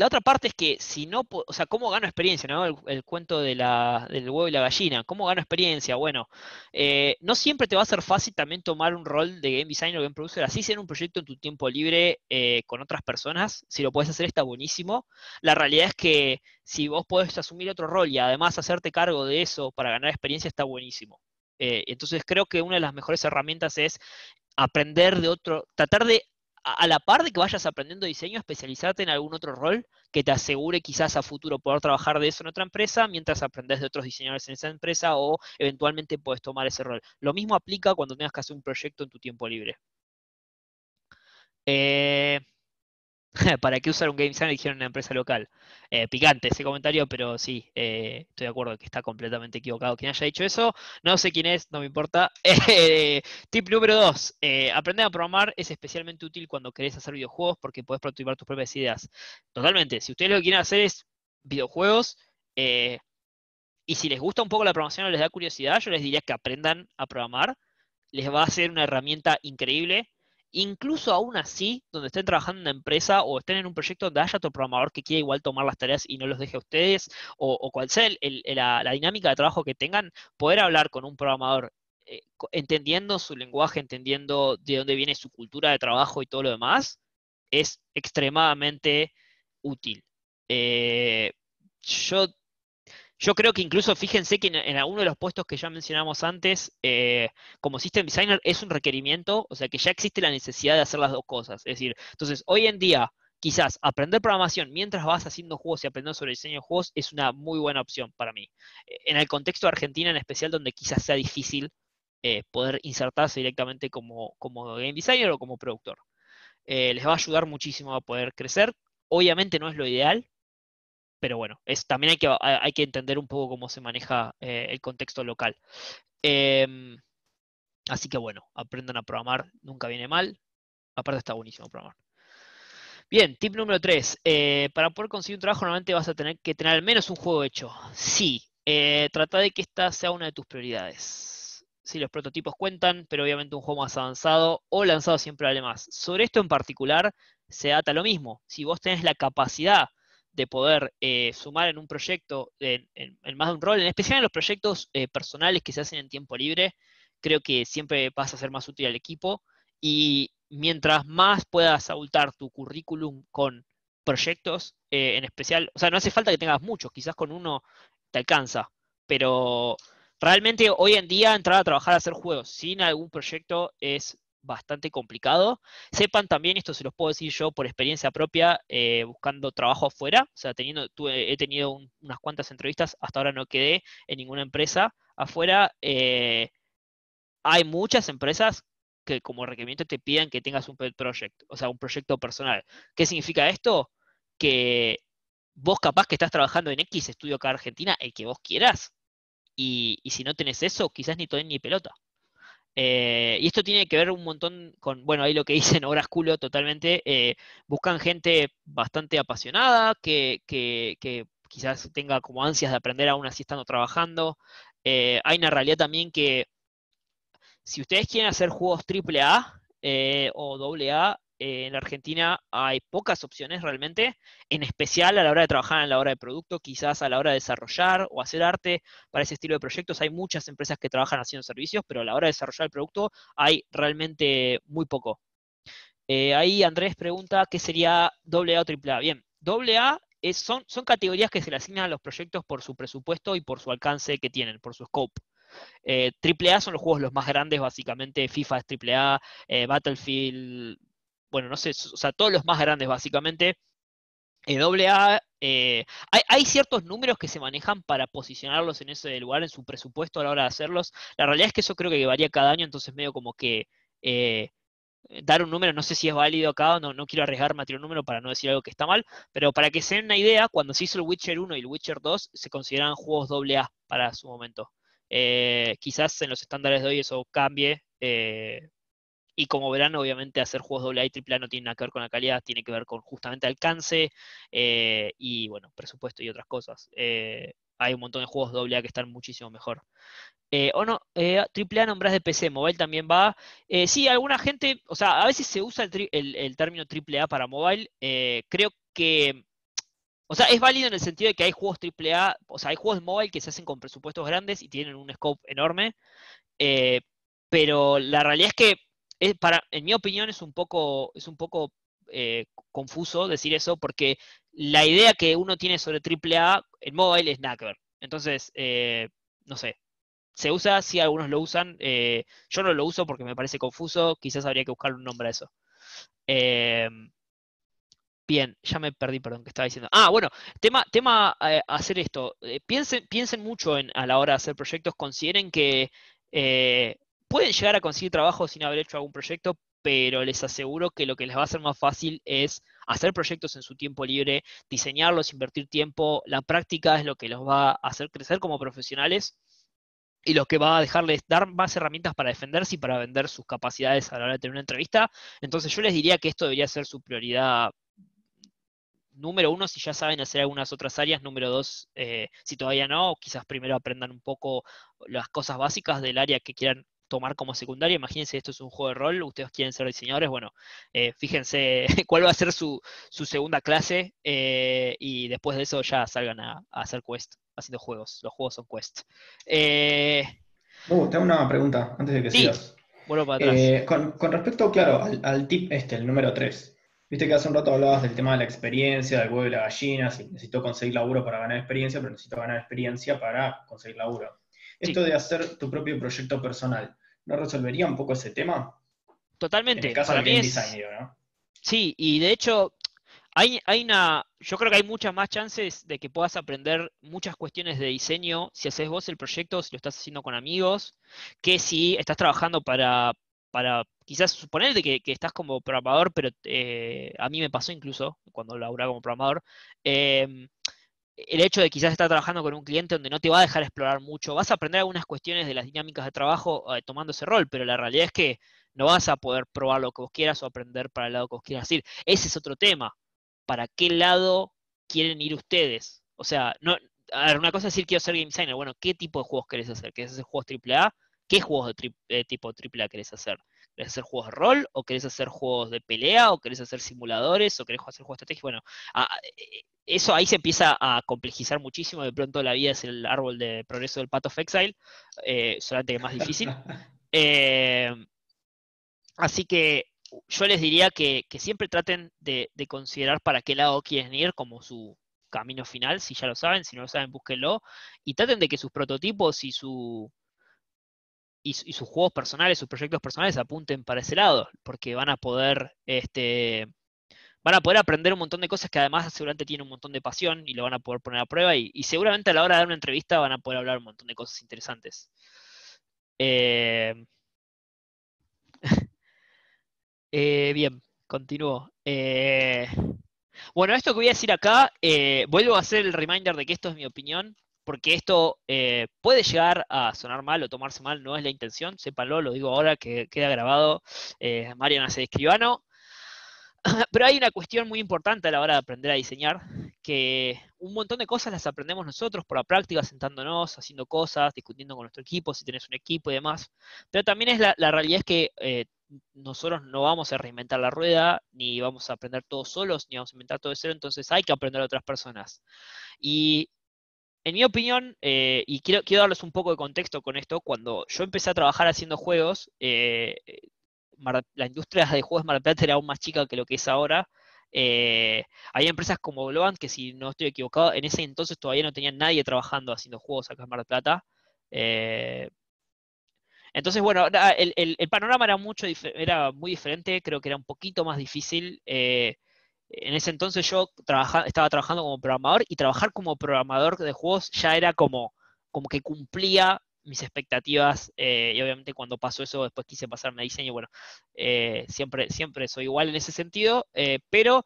otra parte es que si no, o sea, ¿cómo gano experiencia? ¿No? El cuento del huevo y la gallina. ¿Cómo gano experiencia? Bueno, no siempre te va a ser fácil también tomar un rol de game designer o game producer, así sea en un proyecto en tu tiempo libre con otras personas. Si lo puedes hacer está buenísimo. La realidad es que si vos podés asumir otro rol y además hacerte cargo de eso para ganar experiencia está buenísimo. Entonces creo que una de las mejores herramientas es aprender de otro, tratar de, a la par de que vayas aprendiendo diseño, especializarte en algún otro rol que te asegure quizás a futuro poder trabajar de eso en otra empresa, mientras aprendes de otros diseñadores en esa empresa o eventualmente puedes tomar ese rol. Lo mismo aplica cuando tengas que hacer un proyecto en tu tiempo libre. Eh, ¿Para qué usar un game designer? Dijeron en una empresa local. Picante ese comentario, pero sí, estoy de acuerdo que está completamente equivocado quien haya dicho eso. No sé quién es, no me importa. Tip número 2. Aprender a programar es especialmente útil cuando querés hacer videojuegos porque podés prototipar tus propias ideas. Totalmente. Si ustedes lo que quieren hacer es videojuegos, y si les gusta un poco la programación o les da curiosidad, yo les diría que aprendan a programar. Les va a ser una herramienta increíble. Incluso aún así, donde estén trabajando en una empresa o estén en un proyecto donde haya otro programador que quiera igual tomar las tareas y no los deje a ustedes, o cual sea la dinámica de trabajo que tengan, poder hablar con un programador entendiendo su lenguaje, entendiendo de dónde viene su cultura de trabajo y todo lo demás, es extremadamente útil. Eh, yo yo creo que incluso fíjense que en alguno de los puestos que ya mencionamos antes, como System Designer es un requerimiento, o sea que ya existe la necesidad de hacer las dos cosas. Es decir, entonces hoy en día quizás aprender programación mientras vas haciendo juegos y aprendiendo sobre diseño de juegos es una muy buena opción para mí. En el contexto de Argentina en especial, donde quizás sea difícil poder insertarse directamente como game designer o como productor. les va a ayudar muchísimo a poder crecer. Obviamente no es lo ideal, pero bueno, también hay que entender un poco cómo se maneja el contexto local. Así que bueno, aprendan a programar, nunca viene mal. Aparte está buenísimo programar. Bien, tip número 3. Para poder conseguir un trabajo normalmente vas a tener que tener al menos un juego hecho. Sí, trata de que esta sea una de tus prioridades. Sí, los prototipos cuentan, pero obviamente un juego más avanzado o lanzado siempre vale más. Sobre esto en particular se ata lo mismo. Si vos tenés la capacidad de poder sumar en un proyecto, en más de un rol, en especial en los proyectos personales que se hacen en tiempo libre, creo que siempre vas a ser más útil al equipo. Y mientras más puedas abultar tu currículum con proyectos, en especial, o sea, no hace falta que tengas muchos, quizás con uno te alcanza, pero realmente hoy en día entrar a trabajar a hacer juegos sin algún proyecto es bastante complicado. Sepan también, esto se los puedo decir yo por experiencia propia, buscando trabajo afuera, o sea, he tenido unas cuantas entrevistas, hasta ahora no quedé en ninguna empresa afuera. Hay muchas empresas que como requerimiento te piden que tengas un pet project, o sea, un proyecto personal. ¿Qué significa esto? Que vos capaz que estás trabajando en X estudio acá en Argentina, el que vos quieras, y si no tenés eso, quizás ni tenés ni pelota. Y esto tiene que ver un montón con, bueno, ahí lo que dicen horas culo totalmente, buscan gente bastante apasionada, que quizás tenga como ansias de aprender aún así estando trabajando. Hay una realidad también que si ustedes quieren hacer juegos AAA o AA, en la Argentina hay pocas opciones realmente, en especial a la hora de trabajar en la hora de producto, quizás a la hora de desarrollar o hacer arte para ese estilo de proyectos. Hay muchas empresas que trabajan haciendo servicios, pero a la hora de desarrollar el producto hay realmente muy poco. Ahí Andrés pregunta qué sería AA o AAA. Bien, AA son categorías que se le asignan a los proyectos por su presupuesto y por su alcance que tienen, por su scope. AAA son los juegos los más grandes, básicamente. FIFA es AAA, Battlefield, bueno, no sé, o sea, todos los más grandes, básicamente. AA, hay ciertos números que se manejan para posicionarlos en ese lugar, en su presupuesto a la hora de hacerlos. La realidad es que eso creo que varía cada año, entonces medio como que dar un número, no sé si es válido acá, no quiero arriesgarme a tirar un número para no decir algo que está mal, pero para que se den una idea, cuando se hizo el Witcher 1 y el Witcher 2, se consideraban juegos AA para su momento. Quizás en los estándares de hoy eso cambie, y como verán, obviamente hacer juegos AA y AAA no tiene nada que ver con la calidad, tiene que ver con justamente alcance y bueno, presupuesto y otras cosas. Hay un montón de juegos AA que están muchísimo mejor. O no, AAA nombrás de PC, mobile también va. Sí, alguna gente, o sea, a veces se usa el término AAA para mobile. Creo que, o sea, es válido en el sentido de que hay juegos AAA, o sea, hay juegos de mobile que se hacen con presupuestos grandes y tienen un scope enorme. eh, pero la realidad es que, en mi opinión, es un poco confuso decir eso porque la idea que uno tiene sobre AAA en mobile es nada que ver. Entonces, no sé, se usa, sí, algunos lo usan. Yo no lo uso porque me parece confuso. Quizás habría que buscarle un nombre a eso. Eh, bien, ya me perdí, perdón, ¿qué estaba diciendo? Ah, bueno, tema hacer esto. Piensen mucho a la hora de hacer proyectos. Consideren que eh, pueden llegar a conseguir trabajo sin haber hecho algún proyecto, pero les aseguro que lo que les va a hacer más fácil es hacer proyectos en su tiempo libre, diseñarlos, invertir tiempo. La práctica es lo que los va a hacer crecer como profesionales y lo que va a dejarles dar más herramientas para defenderse y para vender sus capacidades a la hora de tener una entrevista. Entonces yo les diría que esto debería ser su prioridad número uno si ya saben hacer algunas otras áreas, número dos si todavía no, quizás primero aprendan un poco las cosas básicas del área que quieran tomar como secundaria. Imagínense, esto es un juego de rol, ustedes quieren ser diseñadores, bueno, fíjense cuál va a ser su segunda clase y después de eso ya salgan a hacer quest, haciendo juegos. Los juegos son quest. Te hago una pregunta antes de que Sí, sigas. vuelvo para atrás. Con respecto, claro, al tip el número 3. Viste que hace un rato hablabas del tema de la experiencia, del huevo y la gallina, si necesito conseguir laburo para ganar experiencia, pero necesito ganar experiencia para conseguir laburo. Sí, Esto de hacer tu propio proyecto personal, ¿no resolvería un poco ese tema? En el totalmente. caso Para del mí game design, es, digo, ¿no? sí, y de hecho yo creo que hay muchas más chances de que puedas aprender muchas cuestiones de diseño si haces vos el proyecto, si lo estás haciendo con amigos, que si estás trabajando para quizás suponer de que estás como programador, pero a mí me pasó incluso cuando laburaba como programador, el hecho de quizás estar trabajando con un cliente donde no te va a dejar explorar mucho, vas a aprender algunas cuestiones de las dinámicas de trabajo tomando ese rol, pero la realidad es que no vas a poder probar lo que vos quieras o aprender para el lado que vos quieras ir. Ese es otro tema. ¿Para qué lado quieren ir ustedes? O sea, no, a ver, una cosa es decir quiero ser game designer. Bueno, ¿qué tipo de juegos querés hacer? ¿Querés hacer juegos AAA? ¿Qué juegos de tipo AAA querés hacer? ¿Querés hacer juegos de rol? ¿O querés hacer juegos de pelea? ¿O querés hacer simuladores? ¿O querés hacer juegos de estrategia? Bueno, eso ahí se empieza a complejizar muchísimo. De pronto la vida es el árbol de progreso del Path of Exile, solamente que más difícil. Eh, Así que yo les diría que siempre traten de considerar para qué lado quieren ir como su camino final, si ya lo saben, si no lo saben, búsquenlo, y traten de que sus prototipos y sus juegos personales, sus proyectos personales apunten para ese lado, porque van a poder aprender un montón de cosas que además seguramente tienen un montón de pasión y lo van a poder poner a prueba y seguramente a la hora de dar una entrevista van a poder hablar un montón de cosas interesantes. Bien, continúo. Bueno, esto que voy a decir acá, vuelvo a hacer el reminder de que esto es mi opinión, porque esto puede llegar a sonar mal o tomarse mal, no es la intención, sépanlo, lo digo ahora que queda grabado. Marian hace de escribano. Pero hay una cuestión muy importante a la hora de aprender a diseñar, que un montón de cosas las aprendemos nosotros por la práctica, sentándonos, haciendo cosas, discutiendo con nuestro equipo, si tenés un equipo y demás. Pero también es la realidad es que nosotros no vamos a reinventar la rueda, ni vamos a aprender todos solos, ni vamos a inventar todo de cero, entonces hay que aprender a otras personas. Y en mi opinión, y quiero darles un poco de contexto con esto, cuando yo empecé a trabajar haciendo juegos, la industria de juegos de Mar del Plata era aún más chica que lo que es ahora. Había empresas como Globant, que si no estoy equivocado, en ese entonces todavía no tenían nadie trabajando haciendo juegos acá en Mar del Plata. Eh, entonces, bueno, el panorama era muy diferente, creo que era un poquito más difícil. En ese entonces yo estaba trabajando como programador y trabajar como programador de juegos ya era como que cumplía mis expectativas y obviamente cuando pasó eso después quise pasarme a diseño, bueno, siempre soy igual en ese sentido, pero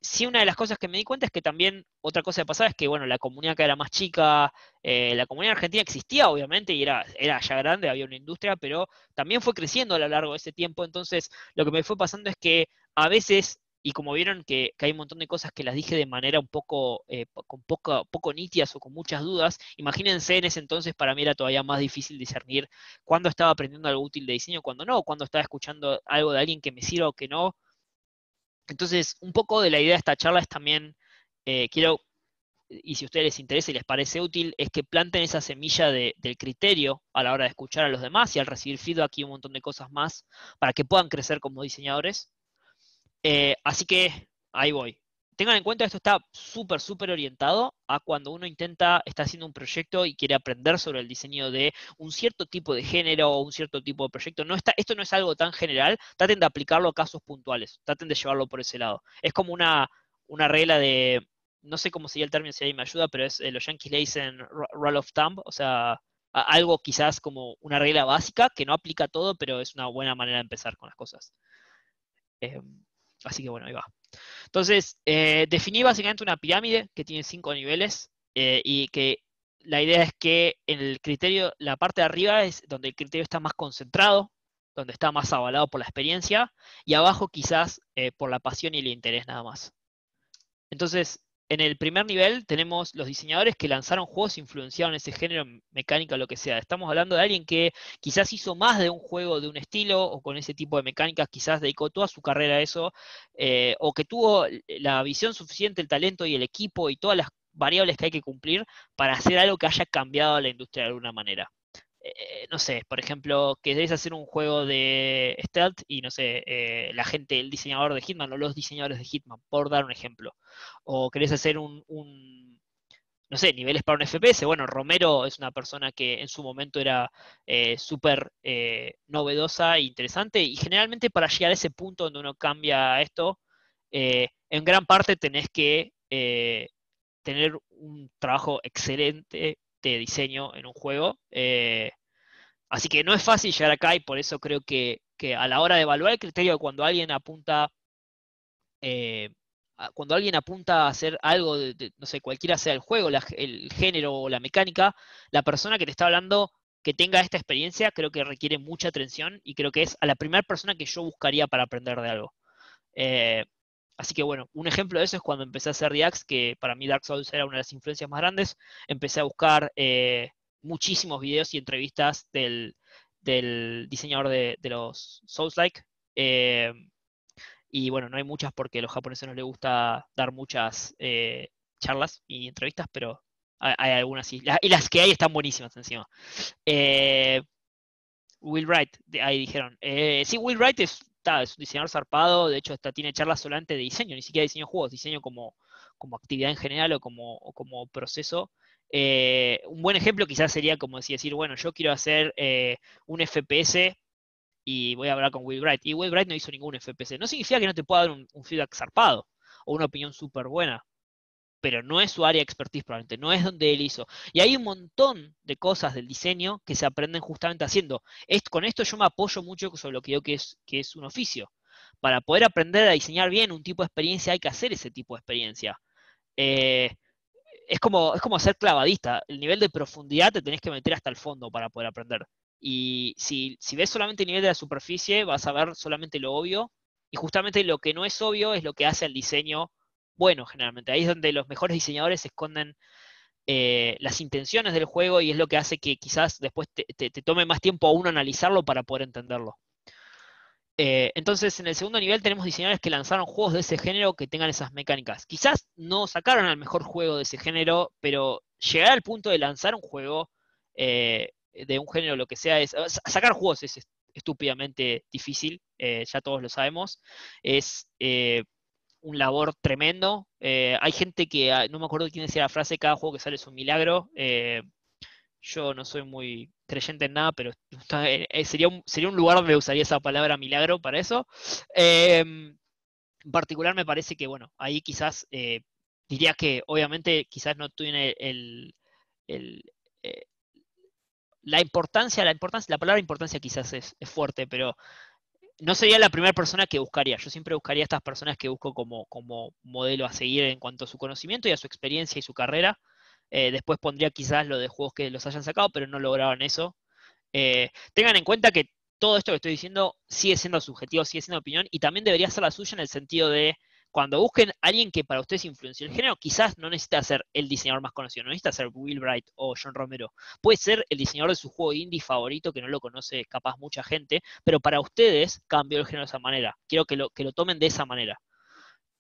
sí una de las cosas que me di cuenta es que también otra cosa que pasaba es que, bueno, la comunidad acá era más chica, la comunidad argentina existía obviamente y era ya grande, había una industria, pero también fue creciendo a lo largo de ese tiempo, entonces lo que me fue pasando es que a veces, y como vieron que hay un montón de cosas que las dije de manera un poco, con poco nítidas o con muchas dudas, imagínense en ese entonces para mí era todavía más difícil discernir cuándo estaba aprendiendo algo útil de diseño, cuándo no, cuándo estaba escuchando algo de alguien que me sirva o que no. Entonces, un poco de la idea de esta charla es también, quiero, y si a ustedes les interesa y les parece útil, es que planten esa semilla del criterio a la hora de escuchar a los demás y al recibir feedback y un montón de cosas más para que puedan crecer como diseñadores. Así que ahí voy. Tengan en cuenta que esto está súper orientado a cuando uno está haciendo un proyecto y quiere aprender sobre el diseño de un cierto tipo de género o un cierto tipo de proyecto. Esto no es algo tan general, traten de aplicarlo a casos puntuales, traten de llevarlo por ese lado. Es como una regla de, no sé cómo sería el término si alguien me ayuda, pero es los Yankees le dicen rule of thumb, o sea, algo quizás como una regla básica que no aplica a todo, pero es una buena manera de empezar con las cosas. Así que bueno, ahí va. Entonces, definí básicamente una pirámide que tiene 5 niveles y que la idea es que en el criterio, la parte de arriba es donde el criterio está más concentrado, donde está más avalado por la experiencia, y abajo quizás por la pasión y el interés nada más. Entonces, en el primer nivel tenemos los diseñadores que lanzaron juegos e influenciaron ese género, mecánica, lo que sea. Estamos hablando de alguien que quizás hizo más de un juego de un estilo o con ese tipo de mecánicas, quizás dedicó toda su carrera a eso, o que tuvo la visión suficiente, el talento y el equipo y todas las variables que hay que cumplir para hacer algo que haya cambiado a la industria de alguna manera. No sé, por ejemplo, querés hacer un juego de stealth y no sé, el diseñador de Hitman o los diseñadores de Hitman, por dar un ejemplo. O querés hacer no sé, niveles para un FPS. Bueno, Romero es una persona que en su momento era súper novedosa e interesante y generalmente para llegar a ese punto donde uno cambia esto, en gran parte tenés que tener un trabajo excelente de diseño en un juego. Así que no es fácil llegar acá y por eso creo que que a la hora de evaluar el criterio de cuando alguien apunta a hacer algo no sé, cualquiera sea el juego, el género o la mecánica, la persona que te está hablando que tenga esta experiencia creo que requiere mucha atención y creo que es a la primera persona que yo buscaría para aprender de algo. Así que bueno, un ejemplo de eso es cuando empecé a hacer Reacts, que para mí Dark Souls era una de las influencias más grandes. Empecé a buscar muchísimos videos y entrevistas del diseñador de los Souls-like. Y bueno, no hay muchas porque a los japoneses no les gusta dar muchas charlas y entrevistas, pero hay algunas y las que hay están buenísimas encima. Will Wright, ahí dijeron. Sí, Will Wright es un diseñador zarpado, de hecho tiene charlas solamente de diseño, ni siquiera diseño de juegos, diseño como actividad en general o como proceso. Un buen ejemplo quizás sería como decir, bueno, yo quiero hacer un FPS y voy a hablar con Will Wright. Y Will Wright no hizo ningún FPS. No significa que no te pueda dar un feedback zarpado o una opinión súper buena, pero no es su área de expertise probablemente, no es donde él hizo. Y hay un montón de cosas del diseño que se aprenden justamente haciendo. Con esto yo me apoyo mucho sobre lo que digo que es un oficio. Para poder aprender a diseñar bien un tipo de experiencia hay que hacer ese tipo de experiencia. Es como ser clavadista. El nivel de profundidad te tenés que meter hasta el fondo para poder aprender. Y si ves solamente el nivel de la superficie, vas a ver solamente lo obvio. Y justamente lo que no es obvio es lo que hace el diseño bueno, generalmente. Ahí es donde los mejores diseñadores esconden las intenciones del juego y es lo que hace que quizás después te tome más tiempo a uno analizarlo para poder entenderlo. Entonces, en el segundo nivel tenemos diseñadores que lanzaron juegos de ese género que tengan esas mecánicas. Quizás no sacaron al mejor juego de ese género, pero llegar al punto de lanzar un juego de un género, lo que sea, sacar juegos es estúpidamente difícil, ya todos lo sabemos. Es un labor tremendo. Hay gente que, no me acuerdo quién decía la frase, cada juego que sale es un milagro. Yo no soy muy creyente en nada, pero sería un lugar donde usaría esa palabra milagro para eso. En particular me parece que, bueno, ahí quizás diría que obviamente quizás no tiene el, eh, la palabra importancia quizás es fuerte, pero no sería la primera persona que buscaría. Yo siempre buscaría a estas personas que busco como modelo a seguir en cuanto a su conocimiento y a su experiencia y su carrera. Después pondría quizás lo de juegos que los hayan sacado, pero no lograron eso. Tengan en cuenta que todo esto que estoy diciendo sigue siendo subjetivo, sigue siendo opinión, y también debería ser la suya en el sentido de cuando busquen a alguien que para ustedes influenció el género, quizás no necesita ser el diseñador más conocido, no necesita ser Will Wright o John Romero. Puede ser el diseñador de su juego indie favorito, que no lo conoce capaz mucha gente, pero para ustedes cambió el género de esa manera. Quiero que lo tomen de esa manera.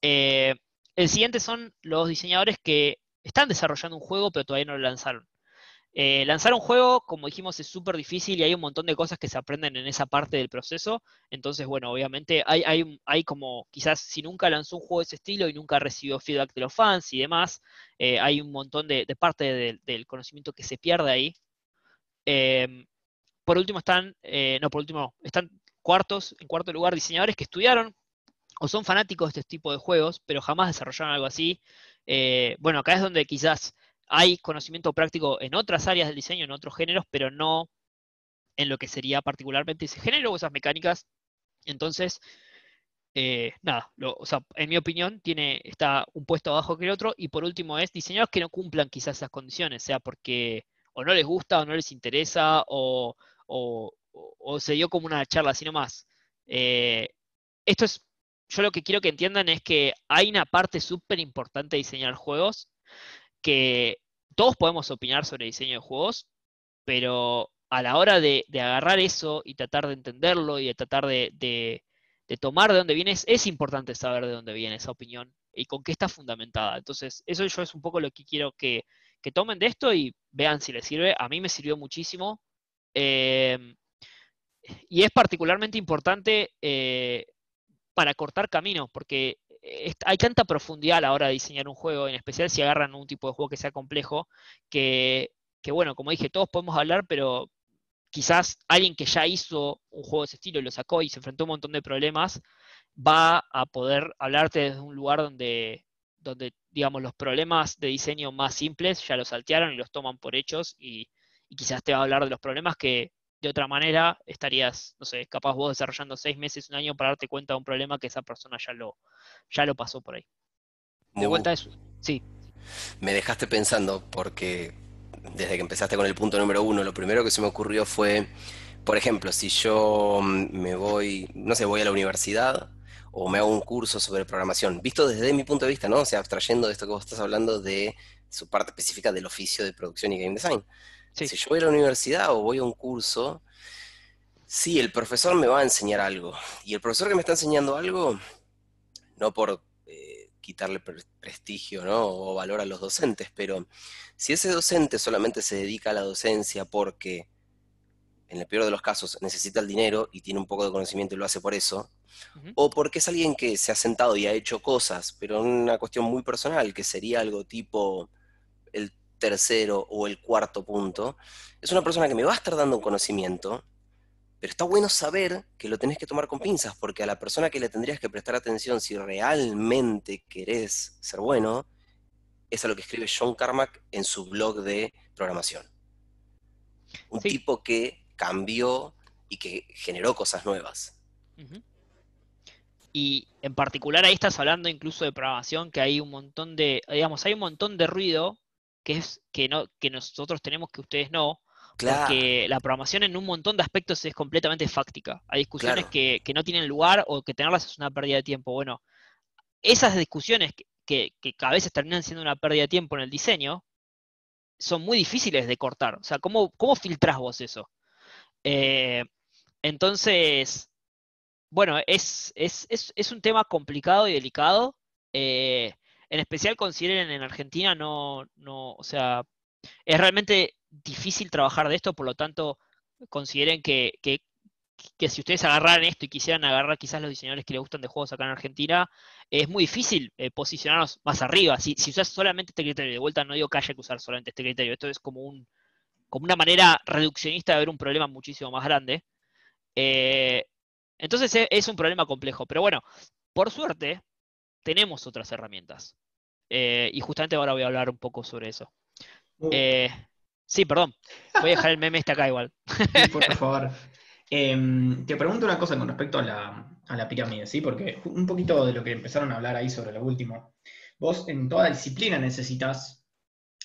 El siguiente son los diseñadores que están desarrollando un juego, pero todavía no lo lanzaron. Lanzar un juego, como dijimos, es súper difícil y hay un montón de cosas que se aprenden en esa parte del proceso. Entonces, bueno, obviamente hay como, quizás si nunca lanzó un juego de ese estilo y nunca recibió feedback de los fans y demás, hay un montón de parte del conocimiento que se pierde ahí. Por último están, no, por último, están en cuarto lugar, diseñadores que estudiaron o son fanáticos de este tipo de juegos, pero jamás desarrollaron algo así. Bueno, acá es donde quizás hay conocimiento práctico en otras áreas del diseño, en otros géneros, pero no en lo que sería particularmente ese género o esas mecánicas. Entonces, nada, o sea, en mi opinión, está un puesto abajo que el otro. Y por último es diseñadores que no cumplan quizás esas condiciones, sea porque o no les gusta o no les interesa o se dio como una charla así nomás. Esto es, yo lo que quiero que entiendan es que hay una parte súper importante de diseñar juegos que todos podemos opinar sobre diseño de juegos, pero a la hora de agarrar eso y tratar de entenderlo y de tratar de tomar de dónde viene, es importante saber de dónde viene esa opinión y con qué está fundamentada. Entonces, eso yo es un poco lo que quiero que tomen de esto y vean si les sirve. A mí me sirvió muchísimo. Y es particularmente importante para cortar caminos, porque hay tanta profundidad a la hora de diseñar un juego, en especial si agarran un tipo de juego que sea complejo, que bueno, como dije, todos podemos hablar, pero quizás alguien que ya hizo un juego de ese estilo y lo sacó y se enfrentó a un montón de problemas, va a poder hablarte desde un lugar donde digamos, los problemas de diseño más simples ya los saltearon y los toman por hechos y quizás te va a hablar de los problemas que de otra manera estarías, no sé, capaz vos desarrollando 6 meses, un año para darte cuenta de un problema que esa persona ya lo pasó por ahí. De Mu, vuelta es, sí, me dejaste pensando porque desde que empezaste con el punto número uno, lo primero que se me ocurrió fue, por ejemplo, si yo me voy, no sé, voy a la universidad o me hago un curso sobre programación, visto desde mi punto de vista, ¿no? O sea, abstrayendo de esto que vos estás hablando de su parte específica del oficio de producción y game design. sí, Si yo voy a la universidad o voy a un curso, sí, el profesor me va a enseñar algo. Y el profesor que me está enseñando algo, no por quitarle prestigio, ¿no? O valor a los docentes, pero si ese docente solamente se dedica a la docencia porque, en el peor de los casos, necesita el dinero y tiene un poco de conocimiento y lo hace por eso, ujú, o porque es alguien que se ha sentado y ha hecho cosas, pero en una cuestión muy personal, que sería algo tipo el tercero o el cuarto punto, es una persona que me va a estar dando un conocimiento, pero está bueno saber que lo tenés que tomar con pinzas, porque a la persona que le tendrías que prestar atención si realmente querés ser bueno, es a lo que escribe John Carmack en su blog de programación. Un sí. tipo que cambió y que generó cosas nuevas. Ujú. Y en particular ahí estás hablando incluso de programación, que hay un montón de, digamos, hay un montón de ruido que es que no, que nosotros tenemos que ustedes no, Claro, porque la programación en un montón de aspectos es completamente fáctica. Hay discusiones claro, que no tienen lugar o que tenerlas es una pérdida de tiempo. Bueno, esas discusiones que a veces terminan siendo una pérdida de tiempo en el diseño son muy difíciles de cortar. O sea, ¿cómo filtrás vos eso? Eh, entonces, bueno, es un tema complicado y delicado. eh, en especial consideren en Argentina o sea, es realmente difícil trabajar de esto, por lo tanto, consideren que si ustedes agarraran esto y quisieran agarrar quizás los diseñadores que les gustan de juegos acá en Argentina, es muy difícil posicionarnos más arriba. Si usas solamente este criterio, de vuelta no digo que haya que usar solamente este criterio, esto es como una manera reduccionista de ver un problema muchísimo más grande. Eh, entonces es un problema complejo, pero bueno, por suerte tenemos otras herramientas. Y justamente ahora voy a hablar un poco sobre eso. Uh, Eh, sí, perdón, voy a dejar el meme este acá igual. sí, por favor. Te pregunto una cosa con respecto a la pirámide, ¿sí? Porque un poquito de lo que empezaron a hablar ahí sobre lo último. Vos en toda disciplina necesitas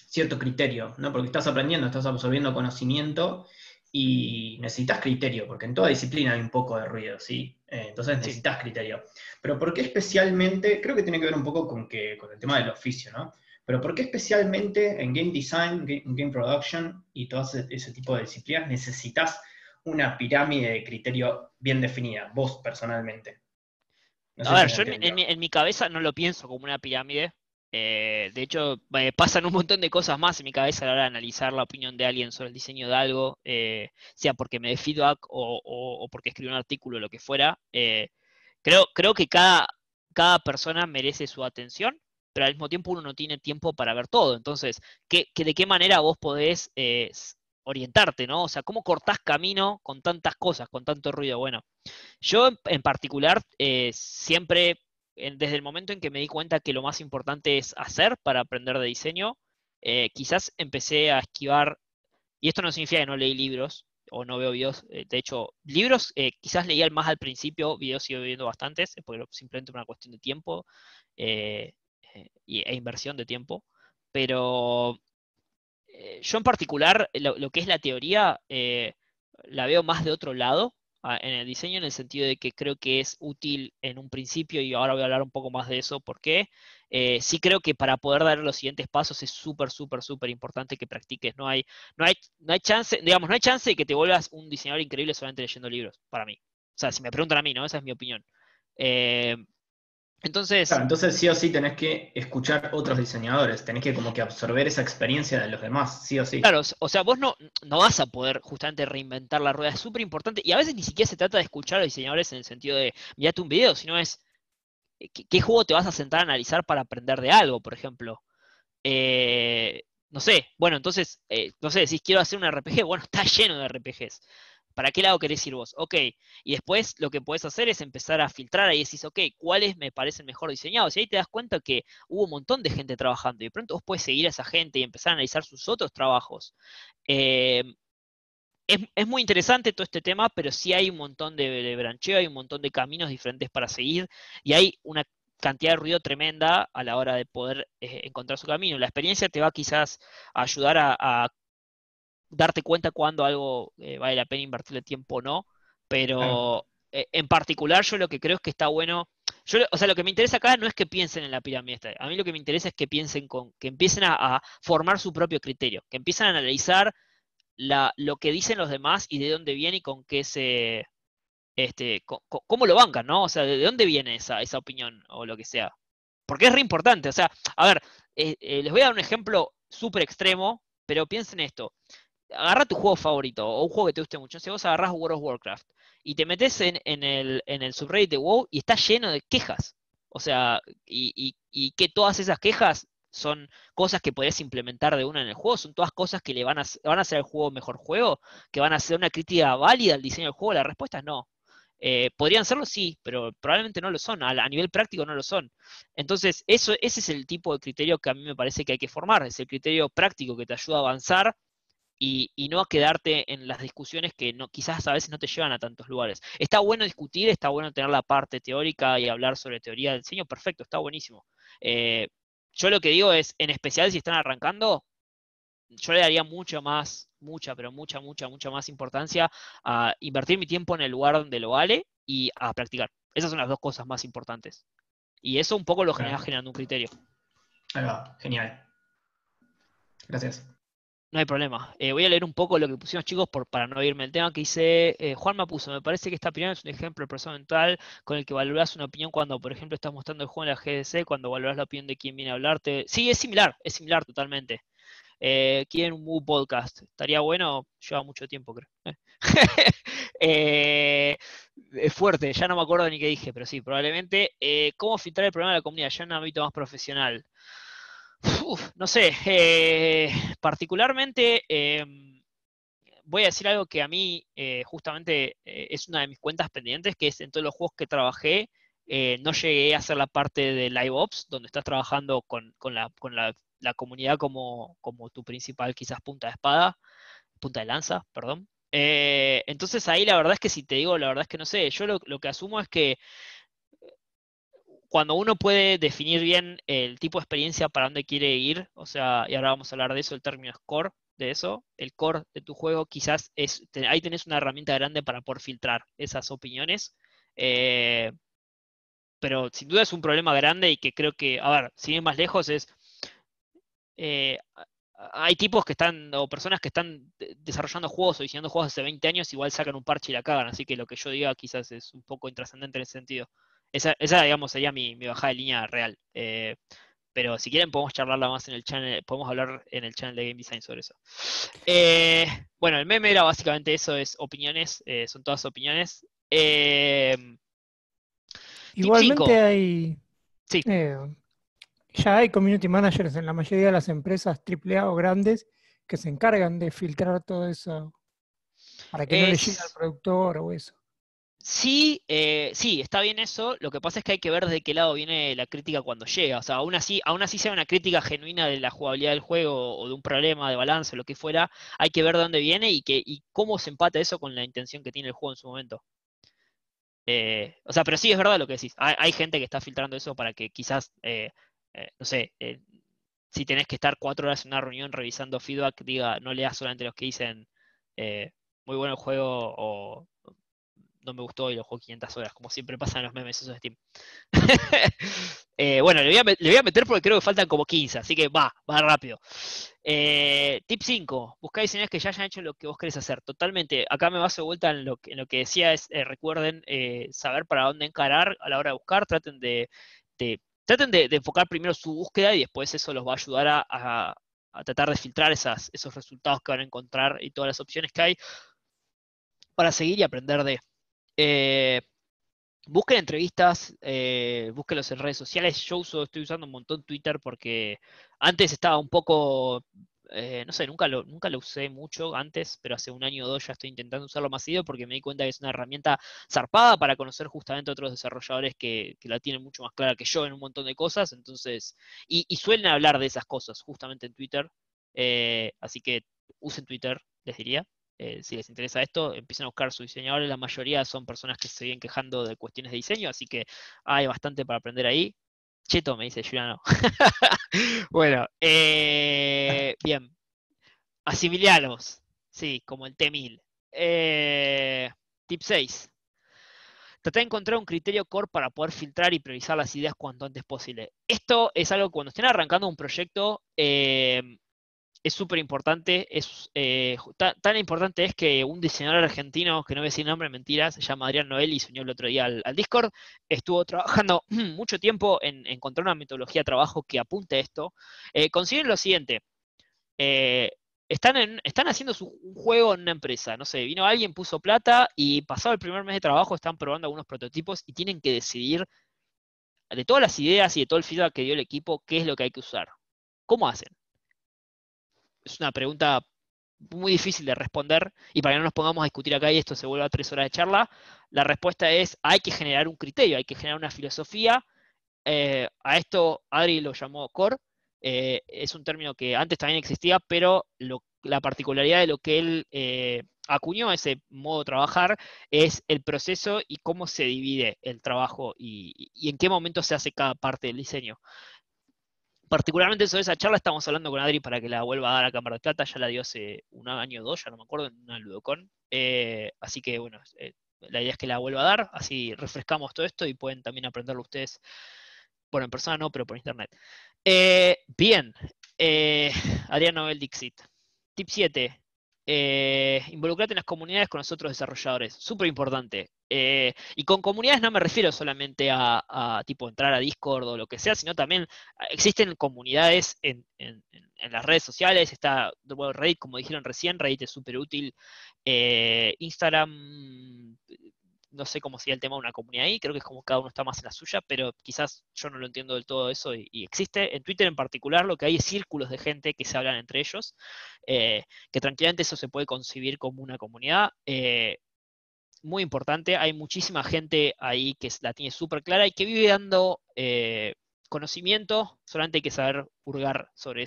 cierto criterio, ¿no? Porque estás aprendiendo, estás absorbiendo conocimiento y necesitas criterio, porque en toda disciplina hay un poco de ruido, ¿sí? Entonces Sí. necesitas criterio. Pero ¿por qué especialmente? Creo que tiene que ver un poco con el tema del oficio, ¿no? Pero ¿por qué especialmente en game design, game production y todo ese tipo de disciplinas necesitas una pirámide de criterio bien definida, vos personalmente? No A sé si ver, me yo entendió. en mi cabeza no lo pienso como una pirámide. De hecho, pasan un montón de cosas más en mi cabeza a la hora de analizar la opinión de alguien sobre el diseño de algo, sea porque me dé feedback o porque escribe un artículo o lo que fuera. Creo que cada persona merece su atención, pero al mismo tiempo uno no tiene tiempo para ver todo. Entonces, ¿de qué manera vos podés orientarte, ¿no? O sea, ¿cómo cortás camino con tantas cosas, con tanto ruido? Bueno, yo en particular siempre, desde el momento en que me di cuenta que lo más importante es hacer para aprender de diseño, quizás empecé a esquivar, y esto no significa que no leí libros o no veo videos, de hecho, libros quizás leía más al principio, videos sigo viendo bastantes, porque simplemente una cuestión de tiempo eh, e inversión de tiempo, pero yo en particular, lo que es la teoría, la veo más de otro lado en el diseño, en el sentido de que creo que es útil en un principio, y ahora voy a hablar un poco más de eso, porque sí creo que para poder dar los siguientes pasos es súper, súper, súper importante que practiques. No hay chance, digamos, no hay chance de que te vuelvas un diseñador increíble solamente leyendo libros, para mí. O sea, si me preguntan a mí, ¿no? Esa es mi opinión. Eh, entonces, Claro, entonces sí o sí tenés que escuchar otros diseñadores, tenés que como que absorber esa experiencia de los demás, sí o sí. claro, o sea, vos no vas a poder justamente reinventar la rueda, es súper importante, y a veces ni siquiera se trata de escuchar a los diseñadores en el sentido de mirate un video, sino es qué juego te vas a sentar a analizar para aprender de algo, por ejemplo. No sé, bueno, entonces, no sé, si quiero hacer un RPG, bueno, está lleno de RPGs. ¿Para qué lado querés ir vos? Ok, y después lo que podés hacer es empezar a filtrar, ahí decís, ok, ¿cuáles me parecen mejor diseñados? Y ahí te das cuenta que hubo un montón de gente trabajando y de pronto vos puedes seguir a esa gente y empezar a analizar sus otros trabajos. Eh, es muy interesante todo este tema, pero sí hay un montón de brancheo, hay un montón de caminos diferentes para seguir y hay una cantidad de ruido tremenda a la hora de poder encontrar su camino. La experiencia te va quizás a ayudar a darte cuenta cuando algo vale la pena invertirle tiempo o no, Claro, pero en particular yo lo que creo es que está bueno, o sea, lo que me interesa acá no es que piensen en la pirámide esta, a mí lo que me interesa es que piensen que empiecen a formar su propio criterio, que empiecen a analizar lo que dicen los demás y de dónde viene y con qué cómo lo bancan, ¿no? O sea, de dónde viene esa opinión o lo que sea. Porque es re importante, o sea, a ver, les voy a dar un ejemplo súper extremo, pero piensen esto. Agarra tu juego favorito o un juego que te guste mucho. Si vos agarrás World of Warcraft y te metes en el subreddit de WoW y está lleno de quejas. O sea, y que todas esas quejas son cosas que podés implementar de una en el juego, son todas cosas que van a hacer el juego mejor juego, que van a hacer una crítica válida al diseño del juego. La respuesta es no. ¿Podrían serlo? Sí, pero probablemente no lo son. A nivel práctico no lo son. Entonces, ese es el tipo de criterio que a mí me parece que hay que formar. Es el criterio práctico que te ayuda a avanzar y no a quedarte en las discusiones que no, quizás a veces no te llevan a tantos lugares. Está bueno discutir, está bueno tener la parte teórica y hablar sobre teoría del diseño, perfecto, está buenísimo. Eh, yo lo que digo es, en especial si están arrancando, yo le daría pero mucha más importancia a invertir mi tiempo en el lugar donde lo vale y a practicar. Esas son las dos cosas más importantes. Y eso un poco lo genera claro. generando un criterio. Ahí va, genial. Gracias. No hay problema. Voy a leer un poco lo que pusimos, chicos, para no irme del tema, que dice, Juanma puso, me parece que esta opinión es un ejemplo de persona mental con el que valoras una opinión cuando, por ejemplo, estás mostrando el juego en la GDC, cuando valoras la opinión de quien viene a hablarte. Sí, es similar totalmente. Quieren un Moo podcast. Estaría bueno, lleva mucho tiempo, creo. Es fuerte, ya no me acuerdo ni qué dije, pero sí, probablemente. ¿Cómo filtrar el problema de la comunidad? Ya en un ámbito más profesional. No sé, particularmente voy a decir algo que a mí justamente es una de mis cuentas pendientes, que es en todos los juegos que trabajé, no llegué a hacer la parte de Live Ops, donde estás trabajando con la comunidad como tu principal quizás punta de lanza, perdón. Entonces ahí la verdad es que si te digo, la verdad es que no sé, yo lo que asumo es que cuando uno puede definir bien el tipo de experiencia para dónde quiere ir, o sea, y ahora vamos a hablar de eso, el término core de eso, el core de tu juego quizás ahí tenés una herramienta grande para poder filtrar esas opiniones, eh, pero sin duda es un problema grande y que creo que, a ver, sin ir más lejos eh, hay tipos que están, o personas que están desarrollando juegos o diseñando juegos hace 20 años, igual sacan un parche y la cagan, así que lo que yo diga quizás es un poco intrascendente en ese sentido. Esa digamos, sería mi bajada de línea real. Pero si quieren podemos charlarla más en el channel, podemos hablar en el channel de Game Design sobre eso. Bueno, el meme era básicamente eso, es opiniones, son todas opiniones. Tip Igualmente 5, hay, sí. eh, ya hay community managers en la mayoría de las empresas AAA o grandes que se encargan de filtrar todo eso para que no le llegue al Es, productor o eso. sí, está bien eso. Lo que pasa es que hay que ver de qué lado viene la crítica cuando llega. O sea, aún así sea una crítica genuina de la jugabilidad del juego o de un problema de balance o lo que fuera, hay que ver de dónde viene y cómo se empata eso con la intención que tiene el juego en su momento. O sea, pero sí es verdad lo que decís. Hay gente que está filtrando eso para que quizás, no sé, si tenés que estar 4 horas en una reunión revisando feedback, diga, no leas solamente los que dicen eh, muy bueno el juego o no me gustó y lo juego 500 horas, como siempre pasa en los memes esos de Steam. Bueno, le voy a meter porque creo que faltan como 15, así que va rápido. Tip 5, buscá diseñadores que ya hayan hecho lo que vos querés hacer. Totalmente, acá me baso de vuelta en lo que decía, es recuerden saber para dónde encarar a la hora de buscar, traten de enfocar primero su búsqueda y después eso los va a ayudar a tratar de filtrar esos resultados que van a encontrar y todas las opciones que hay para seguir y aprender de. Eh, Busquen entrevistas, búsquenlos en redes sociales. Estoy usando un montón Twitter porque antes estaba un poco, no sé, nunca lo usé mucho antes, pero hace un año o dos ya estoy intentando usarlo más seguido porque me di cuenta que es una herramienta zarpada para conocer justamente otros desarrolladores que la tienen mucho más clara que yo en un montón de cosas. Entonces, y suelen hablar de esas cosas justamente en Twitter. Así que usen Twitter, les diría. si les interesa esto, empiecen a buscar sus diseñadores. La mayoría son personas que se vienen quejando de cuestiones de diseño, así que hay bastante para aprender ahí. Cheto, me dice Juliano. Bueno, bien. Asimilialos. Sí, como el T1000. Tip 6. Trata de encontrar un criterio core para poder filtrar y priorizar las ideas cuanto antes posible. Esto es algo que cuando estén arrancando un proyecto es súper importante. Tan importante es que un diseñador argentino, que no voy a decir nombre, mentira, se llama Adrián Noel y se unió el otro día al Discord, estuvo trabajando mucho tiempo en encontrar una metodología de trabajo que apunte a esto. Consideren lo siguiente. Están haciendo un juego en una empresa, no sé, vino alguien, puso plata y pasado el primer mes de trabajo están probando algunos prototipos y tienen que decidir de todas las ideas y de todo el feedback que dio el equipo, qué es lo que hay que usar. ¿Cómo hacen? Es una pregunta muy difícil de responder y para que no nos pongamos a discutir acá y esto se vuelva a 3 horas de charla, la respuesta es hay que generar un criterio, hay que generar una filosofía. A esto Adri lo llamó core. Es un término que antes también existía, pero la particularidad de lo que él acuñó a ese modo de trabajar es el proceso y cómo se divide el trabajo y en qué momento se hace cada parte del diseño. Particularmente sobre esa charla estamos hablando con Adri para que la vuelva a dar a Cámara de Plata, ya la dio hace un año o 2, ya no me acuerdo, en una Ludocon. Así que bueno, la idea es que la vuelva a dar, así refrescamos todo esto y pueden también aprenderlo ustedes. Bueno, en persona no, pero por internet. Bien. Adrián Nobel Dixit. Tip 7. Involucrate en las comunidades con los otros desarrolladores. Súper importante. Y con comunidades no me refiero solamente a tipo entrar a Discord o lo que sea, sino también existen comunidades en las redes sociales. Está Reddit, como dijeron recién, Reddit es súper útil. Instagram, no sé cómo sería el tema de una comunidad ahí, creo que es como cada uno está más en la suya, pero quizás yo no lo entiendo del todo eso y existe. En Twitter en particular lo que hay es círculos de gente que se hablan entre ellos, que tranquilamente eso se puede concebir como una comunidad. Muy importante, hay muchísima gente ahí que la tiene súper clara y que vive dando conocimiento, solamente hay que saber hurgar sobre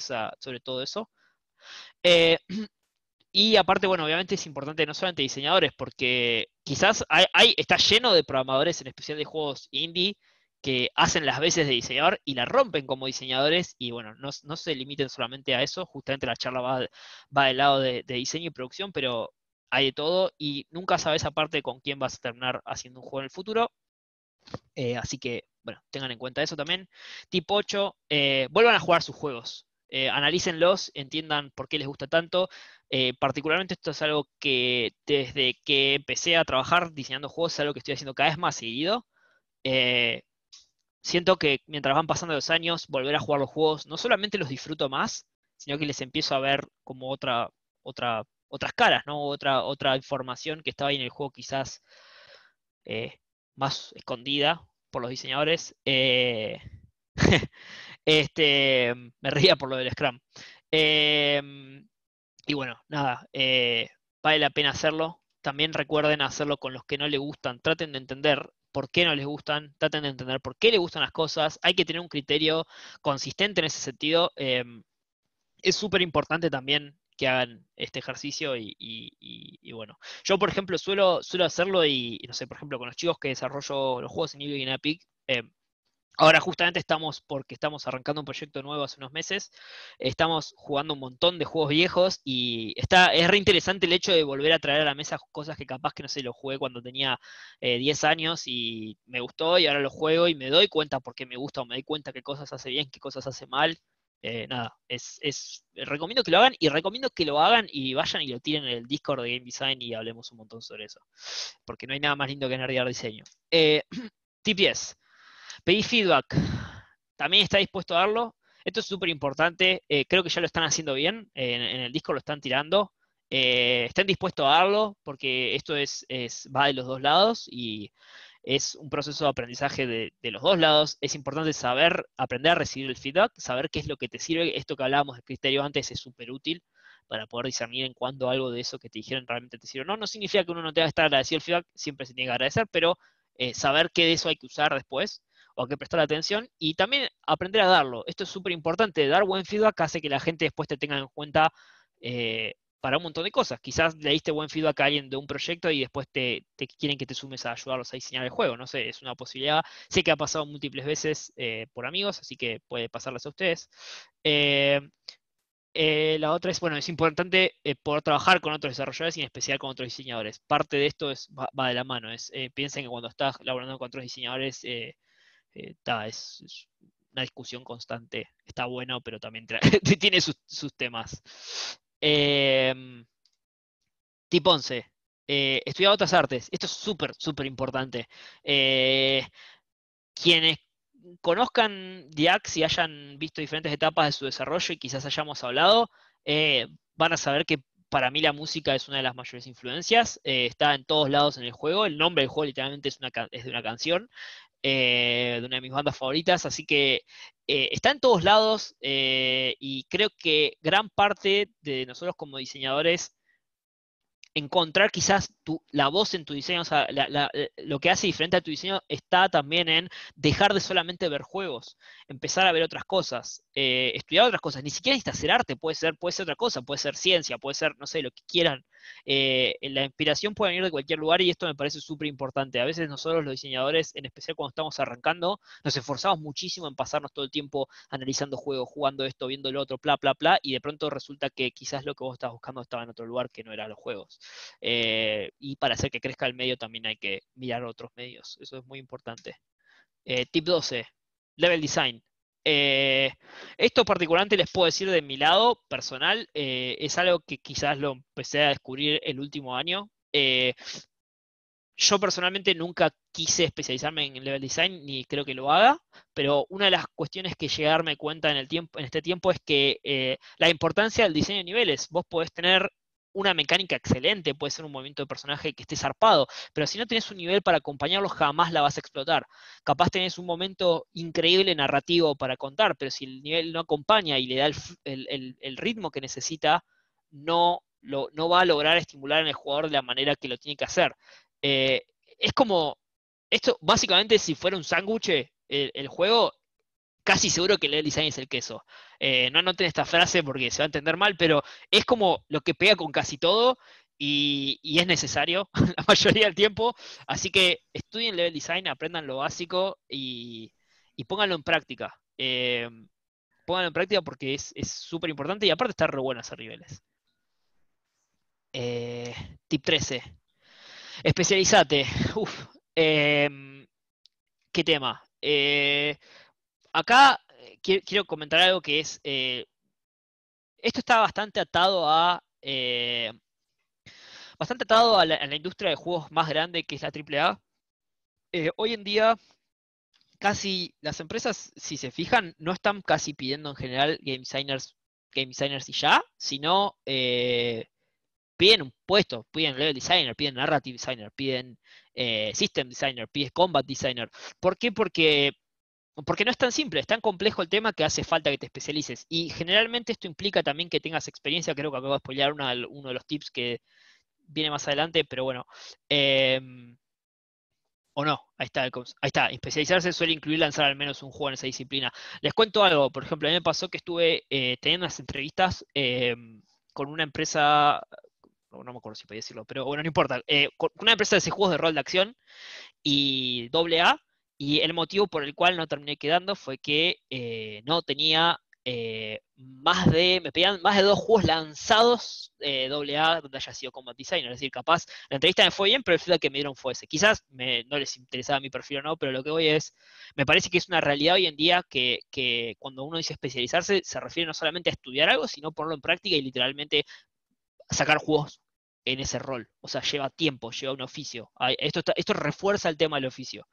todo eso. Y aparte, bueno, obviamente es importante no solamente diseñadores, porque quizás está lleno de programadores, en especial de juegos indie, que hacen las veces de diseñador y la rompen como diseñadores, y bueno, no se limiten solamente a eso, justamente la charla va del lado de diseño y producción, pero hay de todo, y nunca sabes aparte con quién vas a terminar haciendo un juego en el futuro. Así que, bueno, tengan en cuenta eso también. Tip 8, vuelvan a jugar sus juegos. Analícenlos, entiendan por qué les gusta tanto. Particularmente esto es algo que desde que empecé a trabajar diseñando juegos es algo que estoy haciendo cada vez más seguido. Siento que mientras van pasando los años, volver a jugar los juegos, no solamente los disfruto más, sino que les empiezo a ver como otras caras, ¿no? Otra información que estaba ahí en el juego quizás más escondida por los diseñadores. Me reía por lo del Scrum. Y bueno, nada, vale la pena hacerlo. También recuerden hacerlo con los que no les gustan. Traten de entender por qué no les gustan. Traten de entender por qué les gustan las cosas. Hay que tener un criterio consistente en ese sentido. Es súper importante también que hagan este ejercicio y bueno. Yo, por ejemplo, suelo hacerlo y no sé, por ejemplo, con los chicos que desarrollo los juegos en Eevee y en Epic, ahora justamente porque estamos arrancando un proyecto nuevo hace unos meses, estamos jugando un montón de juegos viejos y es re interesante el hecho de volver a traer a la mesa cosas que capaz que no sé, lo jugué cuando tenía 10 años y me gustó y ahora lo juego y me doy cuenta por qué me gusta o me doy cuenta qué cosas hace bien, qué cosas hace mal. Nada, recomiendo que lo hagan y recomiendo que lo hagan y vayan y lo tiren en el Discord de Game Design y hablemos un montón sobre eso, porque no hay nada más lindo que nerdear diseño. Tip 10. Pedí feedback. También está dispuesto a darlo. Esto es súper importante. Creo que ya lo están haciendo bien. En el Discord lo están tirando. Estén dispuestos a darlo porque esto va de los dos lados y es un proceso de aprendizaje de los dos lados. Es importante aprender a recibir el feedback, saber qué es lo que te sirve. Esto que hablábamos del criterio antes es súper útil para poder discernir en cuándo algo de eso que te dijeron realmente te sirve. No significa que uno no tenga que estar agradecido al feedback, siempre se tiene que agradecer, pero saber qué de eso hay que usar después o hay que prestar atención y también aprender a darlo. Esto es súper importante. Dar buen feedback hace que la gente después te tenga en cuenta para un montón de cosas. Quizás le diste buen feedback a alguien de un proyecto y después te quieren que te sumes a ayudarlos a diseñar el juego. No sé, es una posibilidad. Sé que ha pasado múltiples veces por amigos, así que puede pasarles a ustedes. La otra es, bueno, es importante poder trabajar con otros desarrolladores y en especial con otros diseñadores. Parte de esto va de la mano. Piensen que cuando estás laborando con otros diseñadores, es una discusión constante. Está bueno, pero también tiene sus temas. Tip 11. Estudiar otras artes. Esto es súper, súper importante. Quienes conozcan Diax y hayan visto diferentes etapas de su desarrollo y quizás hayamos hablado, van a saber que para mí la música es una de las mayores influencias. Está en todos lados en el juego. El nombre del juego literalmente es de una canción, de una de mis bandas favoritas. Así que está en todos lados y creo que gran parte de nosotros como diseñadores encontrar quizás la voz en tu diseño, o sea, lo que hace diferente a tu diseño está también en dejar de solamente ver juegos, empezar a ver otras cosas, estudiar otras cosas, ni siquiera necesitas hacer arte, puede ser otra cosa, puede ser ciencia, puede ser, no sé, lo que quieran. La inspiración puede venir de cualquier lugar y esto me parece súper importante. A veces nosotros los diseñadores, en especial cuando estamos arrancando, nos esforzamos muchísimo en pasarnos todo el tiempo analizando juegos, jugando esto, viendo lo otro, bla, bla, bla, y de pronto resulta que quizás lo que vos estabas buscando estaba en otro lugar que no eran los juegos. Y para hacer que crezca el medio también hay que mirar otros medios. Eso es muy importante. Tip 12, level design. Esto particularmente les puedo decir de mi lado personal, es algo que quizás lo empecé a descubrir el último año. Yo personalmente nunca quise especializarme en level design, ni creo que lo haga, pero una de las cuestiones que llegué a darme cuenta en este tiempo es que la importancia del diseño de niveles. Vos podés tener una mecánica excelente, puede ser un movimiento de personaje que esté zarpado, pero si no tenés un nivel para acompañarlo, jamás la vas a explotar. Capaz tenés un momento increíble narrativo para contar, pero si el nivel no acompaña y le da el ritmo que necesita, no va a lograr estimular en el jugador de la manera que lo tiene que hacer. Es como, esto básicamente si fuera un sándwich, el juego, casi seguro que el level design es el queso. No anoten esta frase porque se va a entender mal, pero es como lo que pega con casi todo y es necesario la mayoría del tiempo. Así que estudien level design, aprendan lo básico y pónganlo en práctica. Pónganlo en práctica porque es súper importante y aparte está re bueno hacer niveles. Tip 13. Especializate. Uf. ¿Qué tema? Acá quiero comentar algo que es. Esto está bastante atado a. La industria de juegos más grande que es la AAA. Hoy en día, casi las empresas, si se fijan, no están casi pidiendo en general game designers y ya, sino piden un puesto, piden level designer, piden narrative designer, piden system designer, piden combat designer. ¿Por qué? Porque no es tan simple, es tan complejo el tema que hace falta que te especialices. Y generalmente esto implica también que tengas experiencia. Creo que acabo de spoilear uno de los tips que viene más adelante, pero bueno. O no, ahí está. Especializarse suele incluir lanzar al menos un juego en esa disciplina. Les cuento algo, por ejemplo, a mí me pasó que estuve teniendo unas entrevistas con una empresa, no me acuerdo si podía decirlo, pero bueno, no importa, con una empresa de juegos de rol de acción y AA, y el motivo por el cual no terminé quedando fue que no tenía me pedían más de 2 juegos lanzados AA donde haya sido Combat Designer. Es decir, capaz la entrevista me fue bien, pero el feedback que me dieron fue ese. Quizás no les interesaba mi perfil o no, pero lo que voy es, me parece que es una realidad hoy en día que cuando uno dice especializarse, se refiere no solamente a estudiar algo, sino ponerlo en práctica y literalmente sacar juegos en ese rol. O sea, lleva tiempo, lleva un oficio. Esto refuerza el tema del oficio.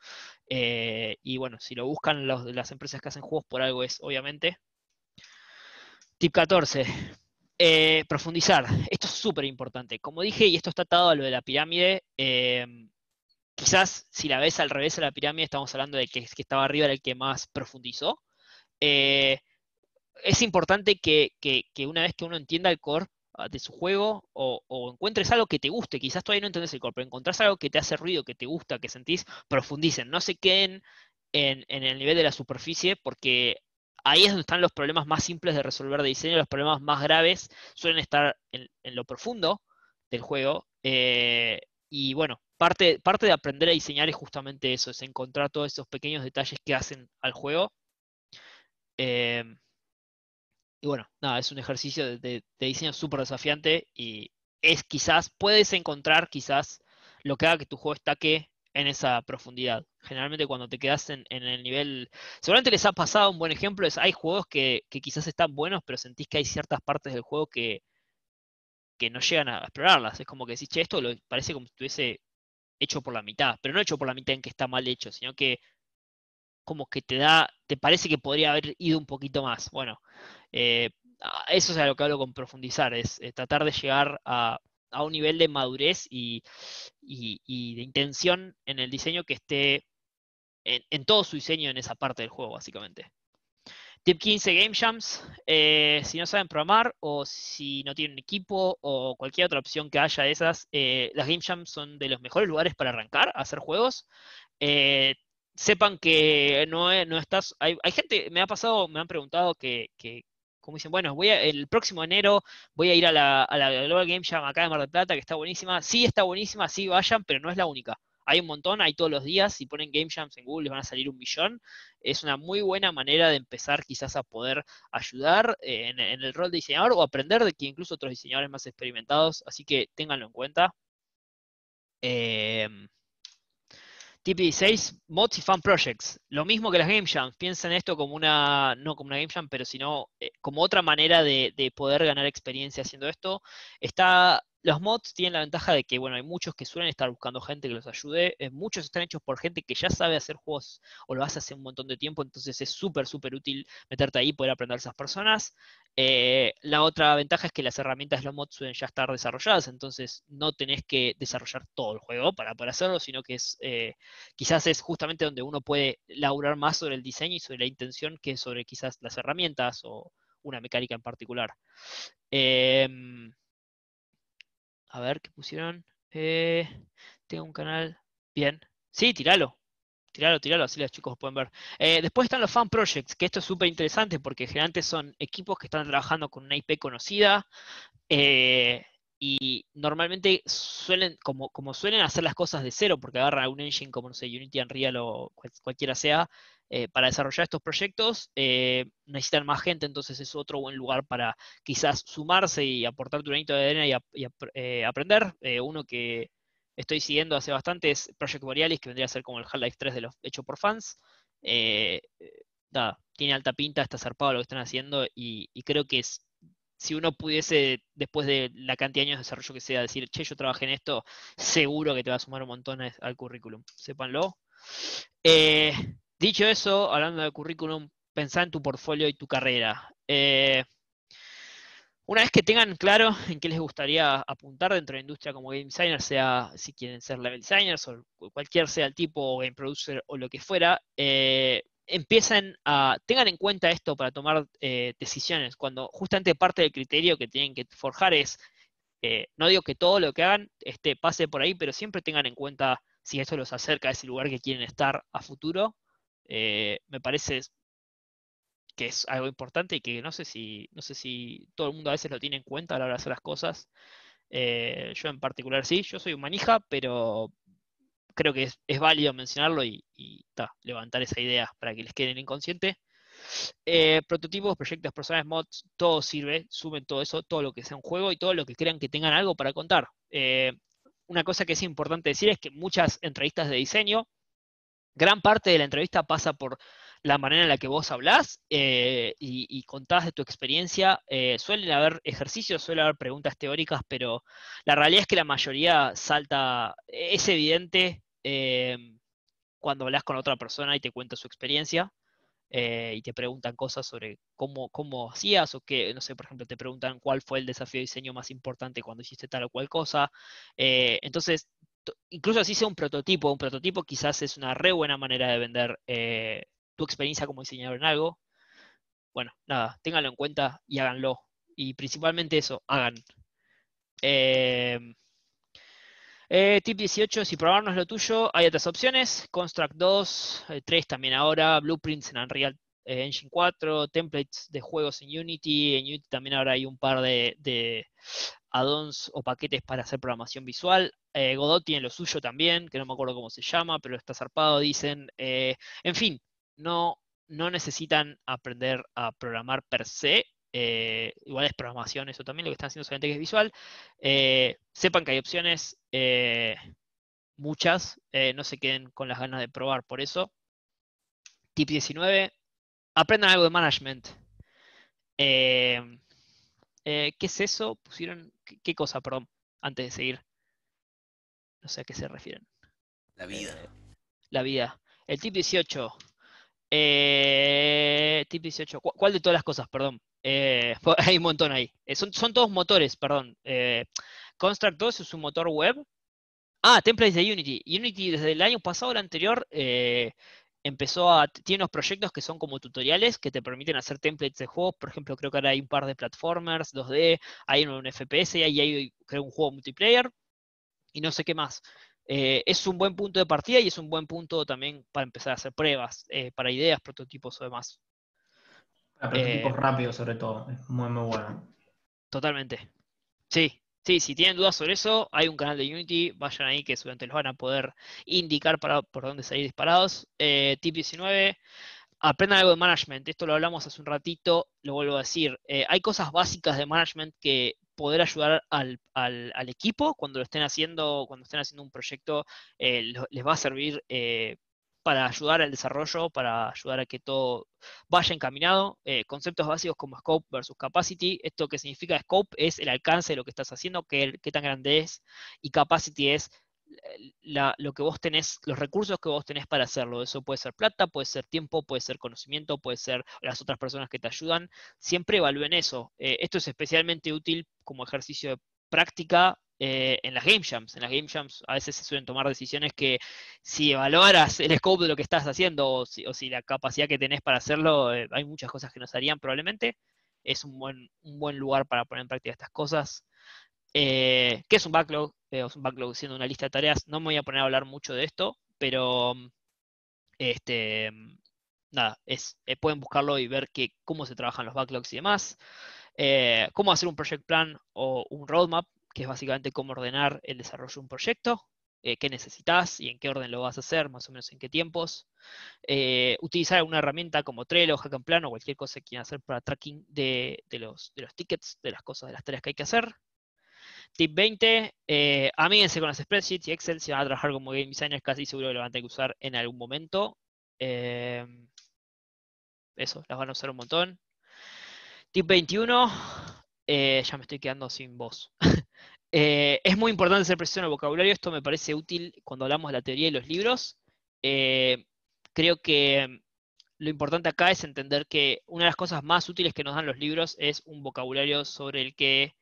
Y bueno, si lo buscan las empresas que hacen juegos, por algo es, obviamente. Tip 14. Profundizar. Esto es súper importante. Como dije, y esto está atado a lo de la pirámide, quizás si la ves al revés de la pirámide, estamos hablando de que el que estaba arriba era el que más profundizó. Es importante que una vez que uno entienda el core de su juego o encuentres algo que te guste, quizás todavía no entendés el core, pero encontrás algo que te hace ruido, que te gusta, que sentís, profundicen, no se queden en el nivel de la superficie, porque ahí es donde están los problemas más simples de resolver de diseño. Los problemas más graves suelen estar en lo profundo del juego. Y bueno, parte de aprender a diseñar es justamente eso, es encontrar todos esos pequeños detalles que hacen al juego. Eh, y bueno, nada, es un ejercicio de diseño súper desafiante y puedes encontrar quizás lo que haga que tu juego estaque en esa profundidad. Generalmente cuando te quedas en el nivel, seguramente les ha pasado un buen ejemplo, hay juegos que quizás están buenos, pero sentís que hay ciertas partes del juego que no llegan a explorarlas. Es como que decís, che, esto parece como si estuviese hecho por la mitad, pero no hecho por la mitad en que está mal hecho, sino que como que te parece que podría haber ido un poquito más. Bueno, eh, eso es a lo que hablo con profundizar, es tratar de llegar a un nivel de madurez y de intención en el diseño que esté en todo su diseño en esa parte del juego, básicamente. Tip 15, Game Jams. Si no saben programar o si no tienen equipo o cualquier otra opción que haya de esas, las Game Jams son de los mejores lugares para arrancar a hacer juegos. Sepan que no estás. Hay gente, me han preguntado como dicen, bueno, el próximo enero voy a ir a la Global Game Jam acá de Mar del Plata, que está buenísima. Sí, está buenísima, sí, vayan, pero no es la única. Hay un montón, hay todos los días. Si ponen Game Jams en Google les van a salir 1.000.000. Es una muy buena manera de empezar quizás a poder ayudar en el rol de diseñador o aprender de que incluso otros diseñadores más experimentados. Así que ténganlo en cuenta. Tip 16, mods y fan projects. Lo mismo que las Game Jams. Piensen esto como no como una Game Jam, pero sino como otra manera de poder ganar experiencia haciendo esto. Los mods tienen la ventaja de que, bueno, hay muchos que suelen estar buscando gente que los ayude. Muchos están hechos por gente que ya sabe hacer juegos o lo hace hace un montón de tiempo, entonces es súper, súper útil meterte ahí y poder aprender a esas personas. La otra ventaja es que las herramientas de los mods suelen ya estar desarrolladas, entonces no tenés que desarrollar todo el juego para poder hacerlo, sino que quizás es justamente donde uno puede laburar más sobre el diseño y sobre la intención que sobre quizás las herramientas o una mecánica en particular. A ver, ¿qué pusieron? Tengo un canal. Bien. Sí, tiralo, así los chicos pueden ver. Después están los fan projects, que esto es súper interesante porque generalmente son equipos que están trabajando con una IP conocida y normalmente suelen, como suelen hacer las cosas de cero, porque agarran algún engine como, no sé, Unity, Unreal o cualquiera sea, para desarrollar estos proyectos, necesitan más gente, entonces es otro buen lugar para quizás sumarse y aportar tu granito de arena y aprender. Uno que estoy siguiendo hace bastante es Project Borealis, que vendría a ser como el Half-Life 3 hecho por fans. Nada, tiene alta pinta, está zarpado lo que están haciendo y creo que si uno pudiese, después de la cantidad de años de desarrollo que sea, decir, che, yo trabajé en esto, seguro que te va a sumar un montón al currículum. Sépanlo. Dicho eso, hablando de currículum, pensá en tu portfolio y tu carrera. Una vez que tengan claro en qué les gustaría apuntar dentro de la industria como game designer, sea si quieren ser level designers o cualquier sea el tipo, o game producer o lo que fuera, tengan en cuenta esto para tomar decisiones. Cuando justamente parte del criterio que tienen que forjar es, no digo que todo lo que hagan pase por ahí, pero siempre tengan en cuenta si esto los acerca a ese lugar que quieren estar a futuro. Me parece que es algo importante y que no sé si todo el mundo a veces lo tiene en cuenta a la hora de hacer las cosas. Yo en particular sí, yo soy un manija, pero creo que es válido mencionarlo y levantar esa idea para que les quede en el inconsciente. Prototipos, proyectos, personajes, mods, todo sirve, sumen todo eso, todo lo que sea un juego y todo lo que crean que tengan algo para contar. Una cosa que es importante decir es que muchas entrevistas de diseño, gran parte de la entrevista pasa por la manera en la que vos hablás y contás de tu experiencia. Suelen haber ejercicios, suelen haber preguntas teóricas, pero la realidad es que la mayoría es evidente cuando hablas con otra persona y te cuenta su experiencia. Y te preguntan cosas sobre cómo hacías o qué, no sé, por ejemplo, te preguntan cuál fue el desafío de diseño más importante cuando hiciste tal o cual cosa. Entonces, incluso así sea un prototipo quizás es una re buena manera de vender tu experiencia como diseñador en algo. Bueno, nada, ténganlo en cuenta y háganlo. Y principalmente eso, hagan. Tip 18, si probar no es lo tuyo, hay otras opciones. Construct 2, 3 también ahora, Blueprints en Unreal Engine 4, templates de juegos en Unity. En Unity también ahora hay un par de add-ons o paquetes para hacer programación visual. Godot tiene lo suyo también, que no me acuerdo cómo se llama, pero está zarpado, dicen. En fin, no necesitan aprender a programar per se. Igual es programación, eso también, lo que están haciendo solamente que es visual. Sepan que hay opciones, muchas, no se queden con las ganas de probar por eso. Tip 19, aprendan algo de management. ¿Qué es eso? Pusieron, ¿qué cosa, perdón? Antes de seguir. No sé a qué se refieren. La vida. La vida. El tip 18. Tip 18. ¿Cuál de todas las cosas? Perdón. Hay un montón ahí. Son todos motores, perdón. Construct 2 es un motor web. Templates de Unity. Unity desde el año pasado, el anterior, tiene unos proyectos que son como tutoriales que te permiten hacer templates de juegos. Por ejemplo, creo que ahora hay un par de platformers 2D, hay un FPS, y ahí hay, creo, un juego multiplayer, y no sé qué más. Es un buen punto de partida y es un buen punto también para empezar a hacer pruebas, para ideas, prototipos o demás. Para prototipos rápidos, sobre todo. Es muy, muy bueno. Totalmente. Sí, si tienen dudas sobre eso, hay un canal de Unity, vayan ahí que seguramente los van a poder indicar por dónde salir disparados. Tip 19, aprendan algo de management. Esto lo hablamos hace un ratito, lo vuelvo a decir. Hay cosas básicas de management que poder ayudar al equipo cuando estén haciendo un proyecto, les va a servir para ayudar al desarrollo, para ayudar a que todo vaya encaminado. Conceptos básicos como scope versus capacity. Esto que significa scope es el alcance de lo que estás haciendo, qué tan grande es, y capacity es lo que vos tenés, los recursos que vos tenés para hacerlo. Eso puede ser plata, puede ser tiempo, puede ser conocimiento, puede ser las otras personas que te ayudan. Siempre evalúen eso. Esto es especialmente útil como ejercicio de práctica en las game jams. En las game jams a veces se suelen tomar decisiones que, si evaluaras el scope de lo que estás haciendo o si la capacidad que tenés para hacerlo, hay muchas cosas que no se harían probablemente. Es un buen lugar para poner en práctica estas cosas. ¿Qué es un backlog? Es un backlog siendo una lista de tareas. No me voy a poner a hablar mucho de esto, pero nada, pueden buscarlo y ver cómo se trabajan los backlogs y demás. Cómo hacer un project plan o un roadmap, que es básicamente cómo ordenar el desarrollo de un proyecto, qué necesitas y en qué orden lo vas a hacer, más o menos en qué tiempos. Utilizar alguna herramienta como Trello, Hack and Plan o cualquier cosa que quieran hacer para tracking de los tickets, de las cosas, de las tareas que hay que hacer. Tip 20, amíguense con las spreadsheets y Excel. Si van a trabajar como game designers, casi seguro que lo van a tener que usar en algún momento. Eso, las van a usar un montón. Tip 21, ya me estoy quedando sin voz. Es muy importante ser preciso en el vocabulario. Esto me parece útil cuando hablamos de la teoría y los libros. Creo que lo importante acá es entender que una de las cosas más útiles que nos dan los libros es un vocabulario sobre el que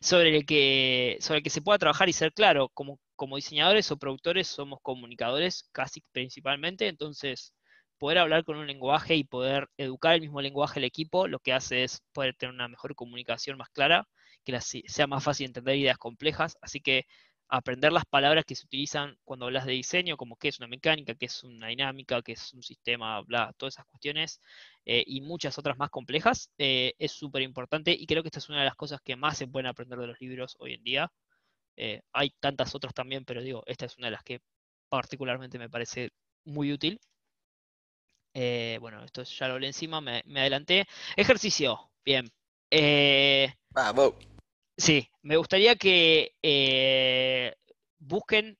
se pueda trabajar y ser claro. Como diseñadores o productores somos comunicadores casi principalmente, entonces poder hablar con un lenguaje y poder educar el mismo lenguaje al equipo, lo que hace es poder tener una mejor comunicación más clara, que sea más fácil entender ideas complejas. Así que aprender las palabras que se utilizan cuando hablas de diseño, como qué es una mecánica, qué es una dinámica, qué es un sistema, bla, todas esas cuestiones, y muchas otras más complejas, es súper importante, y creo que esta es una de las cosas que más se pueden aprender de los libros hoy en día. Hay tantas otras también, pero digo, esta es una de las que particularmente me parece muy útil. Bueno, esto ya lo hablé encima, me adelanté. Ejercicio, bien. Vamos. Sí, me gustaría que busquen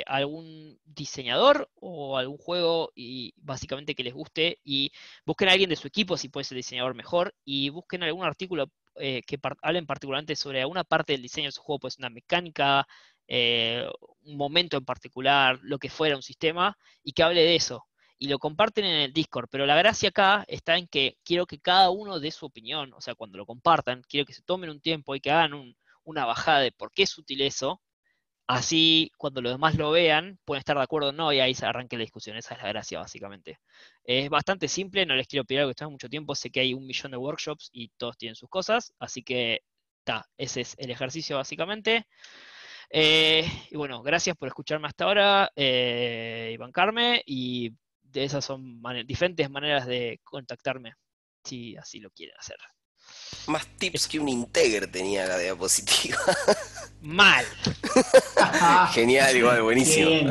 algún diseñador o algún juego y básicamente que les guste, y busquen a alguien de su equipo, si puede ser diseñador mejor, y busquen algún artículo que hablen particularmente sobre alguna parte del diseño de su juego, pues una mecánica, un momento en particular, lo que fuera, un sistema, y que hable de eso. Y lo comparten en el Discord, pero la gracia acá está en que quiero que cada uno dé su opinión. O sea, cuando lo compartan, quiero que se tomen un tiempo y que hagan una bajada de por qué es útil eso. Así, cuando los demás lo vean, pueden estar de acuerdo o no, y ahí se arranque la discusión. Esa es la gracia, básicamente. Es bastante simple, no les quiero pedir algo que tome mucho tiempo. Sé que hay 1.000.000 de workshops y todos tienen sus cosas, así que ese es el ejercicio, básicamente. Y bueno, gracias por escucharme hasta ahora y bancarme, y de esas son diferentes maneras de contactarme, si así lo quieren hacer. Más tips que un Integer tenía la diapositiva. Mal. Genial, igual, buenísimo. Qué bien.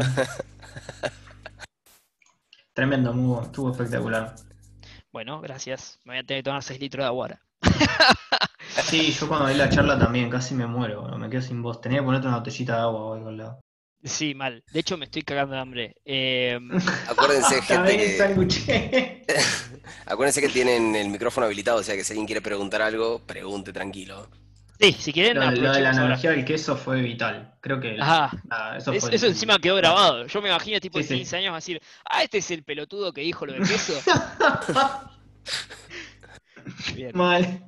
Tremendo, Mugo, estuvo espectacular. Bueno, gracias. Me voy a tener que tomar 6 litros de agua ahora. Sí, yo cuando vi la charla también casi me muero, boludo, me quedo sin voz. Tenía que ponerte una botellita de agua o algo al lado. Sí, mal. De hecho, me estoy cagando de hambre. Acuérdense, gente, También el que sándwich. acuérdense que tienen el micrófono habilitado, o sea que si alguien quiere preguntar algo, pregunte tranquilo. Sí, si quieren, Lo de la aprovechemos ahora. analogía del queso fue vital. Creo que Ajá. nada, eso fue Eso encima quedó grabado. Yo me imagino, tipo, Sí, en sí. 15 años, decir, este es el pelotudo que dijo lo del queso. Bien. Mal.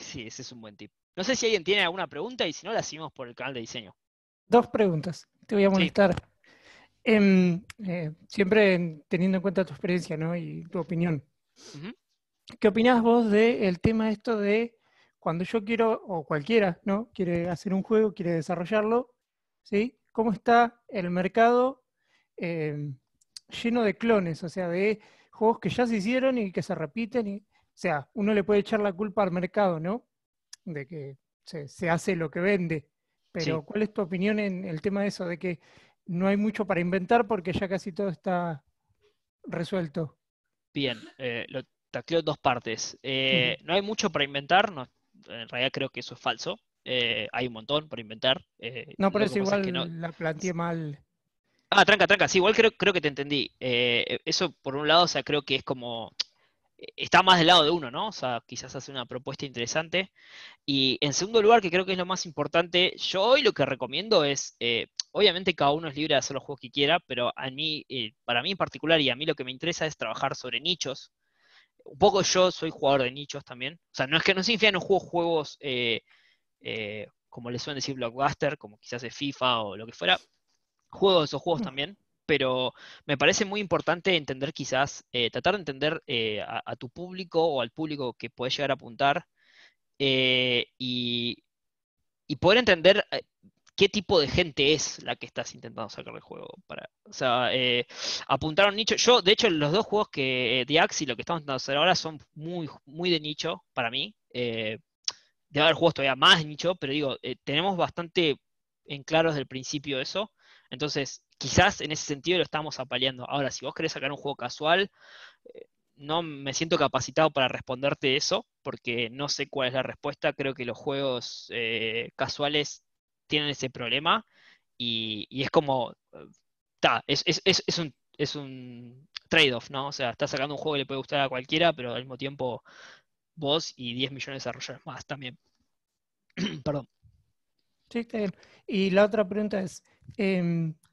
Sí, ese es un buen tip. No sé si alguien tiene alguna pregunta y si no, la seguimos por el canal de diseño. 2 preguntas. Te voy a Sí. molestar. Siempre teniendo en cuenta tu experiencia, ¿no? Y tu opinión. Ujú. ¿Qué opinás vos del tema esto de cuando yo quiero, o cualquiera, ¿no? Quiere hacer un juego, quiere desarrollarlo, ¿sí? ¿Cómo está el mercado lleno de clones? O sea, de juegos que ya se hicieron y que se repiten. O sea, uno le puede echar la culpa al mercado, ¿no? De que se hace lo que vende. Pero Sí. ¿cuál es tu opinión en el tema de eso? De que no hay mucho para inventar porque ya casi todo está resuelto. Bien, lo tacleo en 2 partes. No hay mucho para inventar, no, en realidad creo que eso es falso. Hay un montón para inventar. No, por Lo que eso pasa es que no. igual la planteé mal. Ah, tranca, sí, igual creo que te entendí. Eso por un lado, o sea, creo que es como. Está más del lado de uno, ¿no? O sea, quizás hace una propuesta interesante. Y en segundo lugar, que creo que es lo más importante, yo hoy lo que recomiendo es, obviamente cada uno es libre de hacer los juegos que quiera, pero a mí, para mí en particular y a mí lo que me interesa es trabajar sobre nichos. Un poco yo soy jugador de nichos también. O sea, no es que no significa no juego juegos como le suelen decir blockbuster, como quizás es FIFA o lo que fuera. Juego esos juegos también, pero me parece muy importante entender quizás, tratar de entender a tu público o al público que puedes llegar a apuntar eh, y, y poder entender qué tipo de gente es la que estás intentando sacar del juego. O sea, apuntar a un nicho. Yo, de hecho, los 2 juegos que de Axie, lo que estamos intentando hacer ahora, son muy, muy de nicho para mí. Debe haber juegos todavía más de nicho, pero digo, tenemos bastante en claro desde el principio eso. Entonces, quizás en ese sentido lo estamos apaleando. Ahora, si vos querés sacar un juego casual, no me siento capacitado para responderte eso, porque no sé cuál es la respuesta. Creo que los juegos casuales tienen ese problema y es como, es un trade-off, ¿no? O sea, estás sacando un juego que le puede gustar a cualquiera, pero al mismo tiempo vos y 10 millones de desarrolladores más también. Perdón. Sí, está bien. Y la otra pregunta es,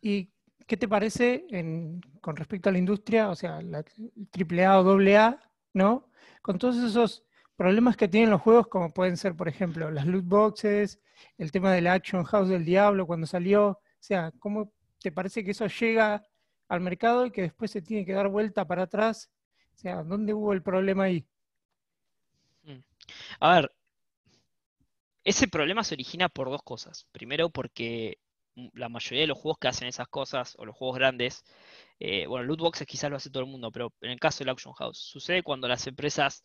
¿y qué te parece con respecto a la industria, o sea, la AAA o AA, ¿no? Con todos esos problemas que tienen los juegos, como pueden ser, por ejemplo, las loot boxes, el tema de la Action House del Diablo cuando salió, o sea, ¿cómo te parece que eso llega al mercado y que después se tiene que dar vuelta para atrás? O sea, ¿dónde hubo el problema ahí? A ver, ese problema se origina por 2 cosas. Primero, porque la mayoría de los juegos que hacen esas cosas, o los juegos grandes, bueno, loot boxes quizás lo hace todo el mundo, pero en el caso del Auction House, sucede cuando las empresas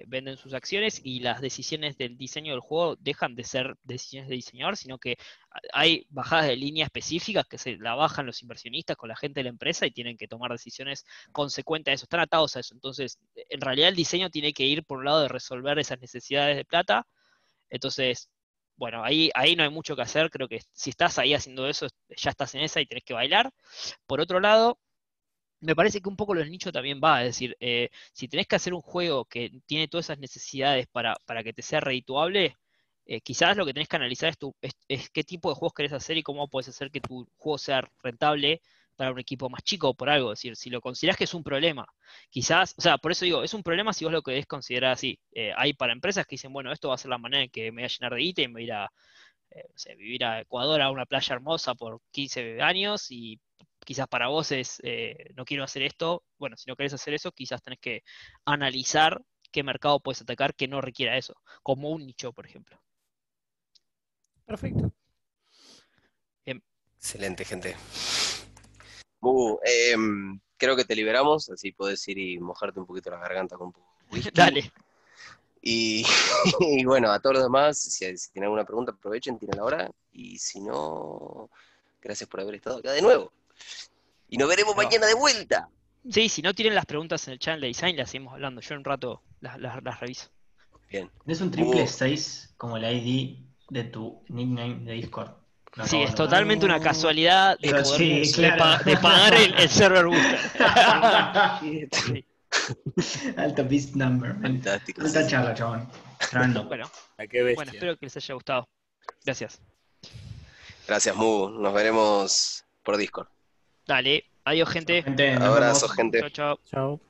venden sus acciones y las decisiones del diseño del juego dejan de ser decisiones de diseñador, sino que hay bajadas de línea específicas que se la bajan los inversionistas con la gente de la empresa y tienen que tomar decisiones consecuentes a eso, están atados a eso. Entonces, en realidad el diseño tiene que ir por un lado de resolver esas necesidades de plata. Entonces, bueno, ahí no hay mucho que hacer. Creo que si estás ahí haciendo eso, ya estás en esa y tenés que bailar. Por otro lado, me parece que un poco los nichos también va. Es decir, si tenés que hacer un juego que tiene todas esas necesidades para que te sea redituable, quizás lo que tenés que analizar es qué tipo de juegos querés hacer y cómo puedes hacer que tu juego sea rentable para un equipo más chico, por algo. Es decir, si lo considerás que es un problema, quizás, o sea, por eso digo, es un problema si vos lo querés considerar así. Hay para empresas que dicen, bueno, esto va a ser la manera en que me voy a llenar de guita y me voy a ir a, no sé, vivir a Ecuador, a una playa hermosa por 15 años y quizás para vos es, no quiero hacer esto. Bueno, si no querés hacer eso, quizás tenés que analizar qué mercado puedes atacar que no requiera eso, como un nicho, por ejemplo. Perfecto. Bien. Excelente, gente. Creo que te liberamos, así podés ir y mojarte un poquito la garganta con un poco de whisky. Dale. Y, y bueno, a todos los demás, si tienen alguna pregunta, aprovechen, tienen la hora. Y si no, gracias por haber estado acá de nuevo. Y nos veremos mañana de vuelta. Sí, si no tienen las preguntas en el channel de design, las seguimos hablando. Yo en un rato las reviso. Bien. Es un 666 como el ID de tu nickname de Discord. Lo Sí, acabo es de totalmente una casualidad de, Pero poder- sí, de claro. de pagar el server booster. Sí. Alta beast number, man. Fantástico. Alta sí. charla, chabón. Tremendo. Bueno, Qué bestia. bueno, espero que les haya gustado. Gracias. Gracias, Mu. Nos veremos por Discord. Dale, adiós, gente. Gente, nos Abrazo, vemos. gente. Chao, chao. Chao.